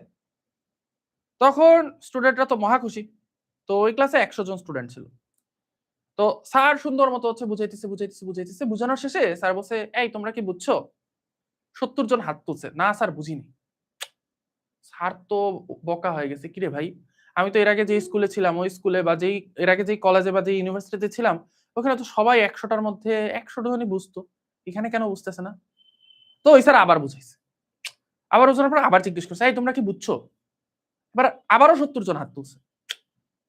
তখন স্টুডেন্টরা তো মহা খুশি। তো ওই ক্লাসে 100 জন স্টুডেন্ট ছিল। তো স্যার সুন্দর মতো হচ্ছে বুঝাইতেছে বুঝাইতেছে বুঝাইতেছে, বুঝানোর শেষে স্যার বলছে এই তোমরা কি বুঝছো? 70 জন হাত তুলছে, না স্যার বুঝিনি। স্যার তো বকা হয়ে গেছে, কিরে ভাই, আমি তো এর আগে যে স্কুলে ছিলাম ওই স্কুলে, বা যেই এর আগে যেই কলেজে বা যেই ইউনিভার্সিটিতে ছিলাম, ওখানে তো সবাই 100টার মধ্যে 100 জনই বুঝতো, এখানে কেন বুঝতেছে না? তো ওই স্যার আবার বুঝাইছে, আবার বোঝানোর পর আবার জিজ্ঞেস করছে এই তোমরা কি বুঝছো? এবার আবারও 70 জন হাত তুলছে।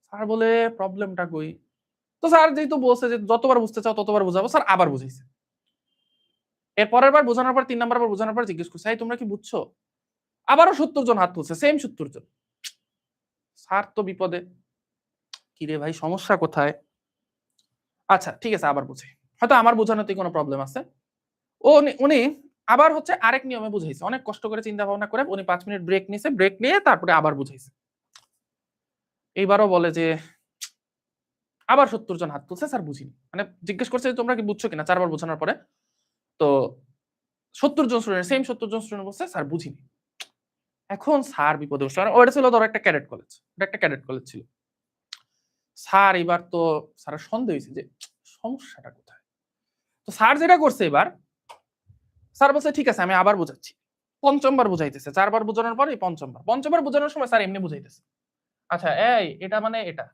স্যার বলে প্রবলেমটা কই? তো স্যার যেহেতু বলছে যে যতবার বুঝতে চাও ততবার বুঝাবো, স্যার আবার বুঝাইছে। এর পরের বার বোঝানোর পর 3 নাম্বার বার বোঝানোর পর জিজ্ঞেস করছে এই তোমরা কি বুঝছো? আবারও 70 জন হাত তুলছে, সেম 70 জন। স্যার তো বিপদে, কিরে ভাই সমস্যা কোথায়? আচ্ছা ঠিক আছে আবার বুঝাই, হয়তো আমার বোঝানোতে কোনো প্রবলেম আছে। উনি আবার হচ্ছে আরেক নিয়মে বুঝাইছে, অনেক কষ্ট করে চিন্তা ভাবনা করে উনি 5 মিনিট ব্রেক নিছে, ব্রেক নিয়ে তারপরে আবার বুঝাইছে। এইবারও বলে যে আবার 70 জন হাত তুলছে, স্যার বুঝিনি। মানে জিজ্ঞেস করছে যে তোমরা কি বুঝছো কিনা 4 বার বোঝানোর পরে। তো 70 জন স্টুডেন্ট, সেম 70 জন স্টুডেন্ট বলছে স্যার বুঝিনি। এখন স্যার বিপদে বসছে, আর ওটা ছিল ধরো একটা ক্যাডেট কলেজ, এটা একটা ক্যাডেট কলেজ ছিল। স্যার এবার তো স্যারের সন্দেহ হয়েছে যে সমস্যাটা কোথায়। তো স্যার যেটা করছে এবার, স্যার বলছে ঠিক আছে আমি আবার বুঝাচ্ছি। পঞ্চমবার বুঝাইতেছে, 4 বার বোঝানোর পর এই পঞ্চমবার, পঞ্চমবার বোঝানোর সময় স্যার এমনি বুঝাইতেছে। আচ্ছা এই এটা মানে এটা,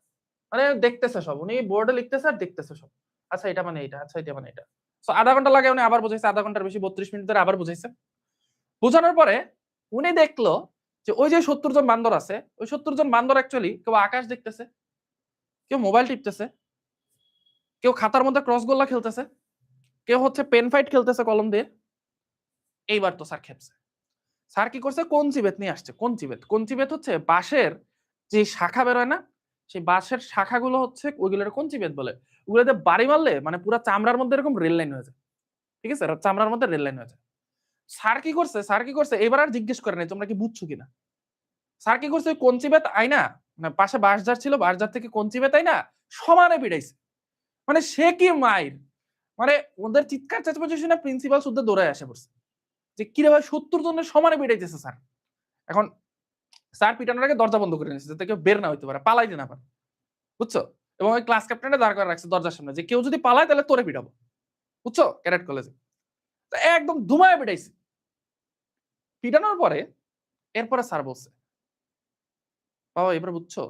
মানে দেখতেছে সব, উনি বোর্ডে লিখতেছে আর দেখতেছে সব। আচ্ছা এটা মানে এটা, আচ্ছা এটা মানে এটা। সো আধা ঘন্টা লাগে উনি আবার বুঝাইছে, আধা ঘন্টার বেশি 32 মিনিট ধরে আবার বুঝাইছে। বোঝানোর পরে উনি দেখলো যে ওই যে 70 জন বান্দর আছে, ওই 70 জন বান্দর অ্যাকচুয়ালি কেউ আকাশ দেখতেছে, কেউ মোবাইল টিপতেছে, কেউ খাতার মধ্যে ক্রস গোল্লা খেলতেছে, কেউ হচ্ছে পেন ফাইট খেলতেছে কলম দিয়ে। এইবার তো স্যার খেপছে। স্যার কি করছে? কঞ্চি বেত নিয়ে আসছে। কঞ্চি বেত, কঞ্চি বেত হচ্ছে বাঁশের যে শাখা বেরোয় না, সেই বাঁশের শাখাগুলো হচ্ছে ওইগুলোর কঞ্চি বেত বলে। ওগুলোতে বাড়ি মারলে মানে পুরা চামড়ার মধ্যে এরকম রেল লাইন হয়ে যায়। ঠিক আছে? চামড়ার মধ্যে রেল লাইন হয়ে যায়। স্যার কি করছে? স্যার কি করছে? এবার আর জিজ্ঞেস করে নাই তোমরা কি বুঝছো কিনা। স্যার কি করছে? ওই কঞ্চি বেত আইনা মানে পাশে বাঁশঝাড় ছিল, বাঁশঝাড় থেকে কঞ্চি বেত আইনা সমানে পিটাইছে। মানে সে কি মাইর! মানে ওদের চিৎকার চেঁচামেচি শুনে প্রিন্সিপাল শুদ্ধ দৌড়ায় এসে পড়ছে। যে কিরে ভাই ৭০ জনের সমানে পিটাইতেছে স্যার। এখন স্যার পিটানোর আগে দরজা বন্ধ করে নিয়েছে যাতে কেউ বের না হইতে পারে, পালাইতে না পারে। বুঝছো? এবং ওই ক্লাস ক্যাপ্টেনে দাঁড় করে রাখছে দরজার সামনে যে কেউ যদি পালায় তাহলে তোরে পিটাবো। বুঝছো? ক্যাডেট কলেজে। তো একদম ধুমায় পিটাইছে। পিটানোর পরে এরপরে স্যার বলছে, বাবা এবার বুঝছো?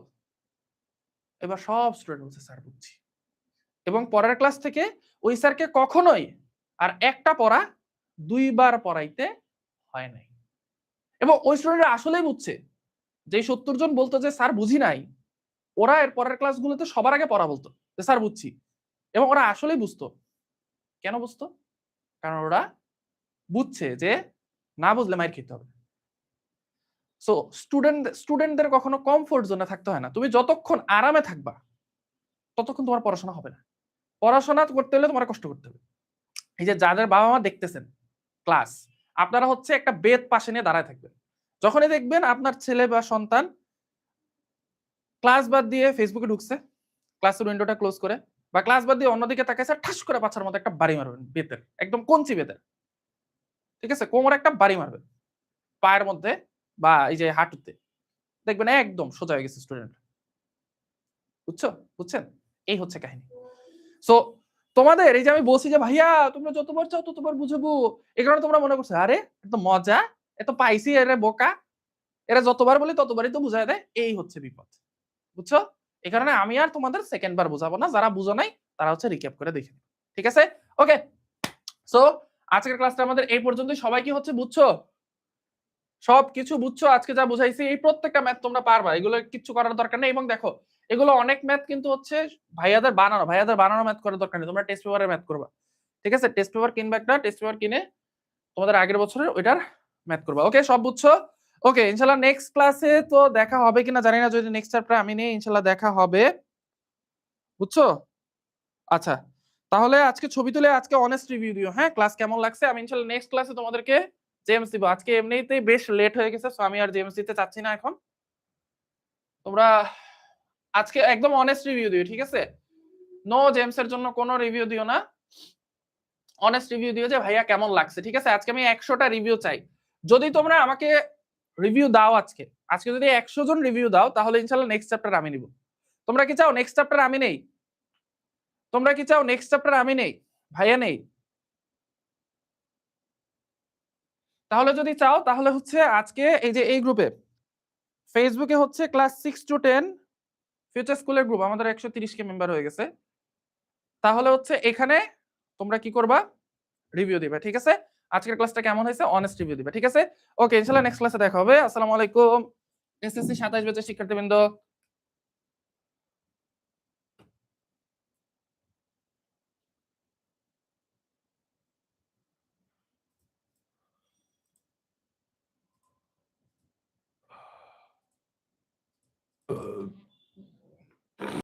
এবার সব স্টুডেন্ট বলছে স্যার বুঝছি। এবং পরের ক্লাস থেকে ওই স্যারকে কখনোই আর একটা পড়া ২ বার পড়াইতে হয় নাই। এবং ওই স্টুডেন্টরা আসলেই বুঝছে। যে ৭০ জন বলতো যে স্যার বুঝি নাই, ওরা এর পরের ক্লাসগুলোতে সবার আগে পড়া বলতো যে স্যার বুঝছি। এবং ওরা আসলেই বুঝতো। কেন বুঝতো? কারণ ওরা বুঝছে যে না বুঝলে মাইর খেতে হবে। সো স্টুডেন্টদের কখনো কমফোর্ট জোনে থাকতে হয় না। তুমি যতক্ষণ আরামে থাকবা ততক্ষণ তোমার পড়াশোনা হবে না। পড়াশোনা করতে হলে তোমার কষ্ট করতে হবে। এই যে যাদের বাবা-মা দেখতেছেন ক্লাস, আপনারা হচ্ছে একটা বেত পাশে নিয়ে দাঁড়ায় থাকবেন। যখনই দেখবেন আপনার ছেলে বা সন্তান ক্লাস বাদ দিয়ে ফেসবুকে ঢুকছে, ক্লাসের উইন্ডোটা ক্লোজ করে বা ক্লাস বাদ দিয়ে অন্যদিকে তাকাইছে, ঠাস করে পাছার মধ্যে একটা বাড়ি মারবেন বেতের। একদম কঞ্চি বেতের। ঠিক আছে? কোমরে একটা বাড়ি মারবেন। পায়ের মধ্যে বা এই যে হাঁটুতে। দেখবেন একদম সোজা হয়ে গেছে স্টুডেন্ট। বুঝছো? বুঝছেন? এই হচ্ছে কাহিনী। সো তোমাদের এই যে আমি বলছি যে ভাইয়া তোমরা যতবার চাও ততবার বুঝাবো। এই কারণে তোমরা মনে করছো আরে এত মজা, এত পাইছি এরে বোকা। এরা যতবার বলি ততবারই তো বুঝায় দেয়। এই হচ্ছে বিপদ। বুঝছো? এই কারণে আমি আর তোমাদের সেকেন্ড বার বুঝাবো না। যারা বুঝো নাই তারা হচ্ছে রিক্যাপ করে দেখে নিও। ঠিক আছে? ওকে। সো আজকের ক্লাসটা আমাদের এই পর্যন্তই। সবাই কি হচ্ছে বুঝছো? সবকিছু বুঝছো? আজকে যা বুঝাইছি এই প্রত্যেকটা ম্যাথ তোমরা পারবা। এগুলো কিচ্ছু করার দরকার নেই এবং দেখো এগুলো অনেক ম্যাথ কিন্তু হচ্ছে ভাইয়াদের বানানো ম্যাথ করার দরকার নেই। তোমরা টেস্ট পেপারের ম্যাথ করবা। ঠিক আছে? টেস্ট পেপার কিনবা একটা, টেস্ট পেপার কিনে তোমাদের আগের বছরের ওইটার ম্যাথ করবা। ওকে, সব বুঝছো? ওকে, ইনশাআল্লাহ নেক্সট ক্লাসে তো দেখা হবে কিনা জানি না, যদি নেক্সট চ্যাপ্টার আমি নেই ইনশাআল্লাহ দেখা হবে। বুঝছো? আচ্ছা। তাহলে আজকে ছবি তুলে আজকে অনেস্ট রিভিউ দিও। হ্যাঁ? ক্লাস কেমন লাগছে? আমি ইনশাআল্লাহ নেক্সট ক্লাসে তোমাদেরকে জেমস দিব। আজকে এমনিতেই বেশ লেট হয়ে গেছে। সো আমি আর জেমস দিতে চাচ্ছি না এখন। তোমরা আজকে একদম অনেস্ট রিভিউ দিও, ঠিক আছে? নো জেমস এর জন্য কোনো রিভিউ দিও না। অনেস্ট রিভিউ দিও যে ভাইয়া কেমন লাগছে। ঠিক আছে? আজকে আমি ১০০টা রিভিউ চাই। যদি তোমরা আমাকে রিভিউ দাও আজকে যদি ১০০ জন রিভিউ দাও তাহলে ইনশাআল্লাহ নেক্সট চ্যাপ্টার আমি নিব। তোমরা কি চাও নেক্সট চ্যাপ্টার আমি নেই? তোমরা কি চাও নেক্সট চ্যাপ্টার আমি নেই? ভাইয়া নেই? তাহলে যদি চাও তাহলে হচ্ছে আজকে এই যে এই গ্রুপে ফেসবুকে হচ্ছে ক্লাস 6 টু 10 ফিউচার স্কুলের গ্রুপ আমাদের ১৩০ কে মেম্বার হয়ে গেছে। তাহলে হচ্ছে এখানে তোমরা কি করবা? রিভিউ দিবে। ঠিক আছে? আজকের ক্লাসটা কেমন হয়েছে? অনেস্ট রিভিউ দিবে। ঠিক আছে? ওকে, ইনশাআল্লাহ নেক্সট ক্লাসে দেখা হবে। আসসালামু আলাইকুম। এসএসসি ২৭ ব্যাচের শিক্ষার্থীবৃন্দ।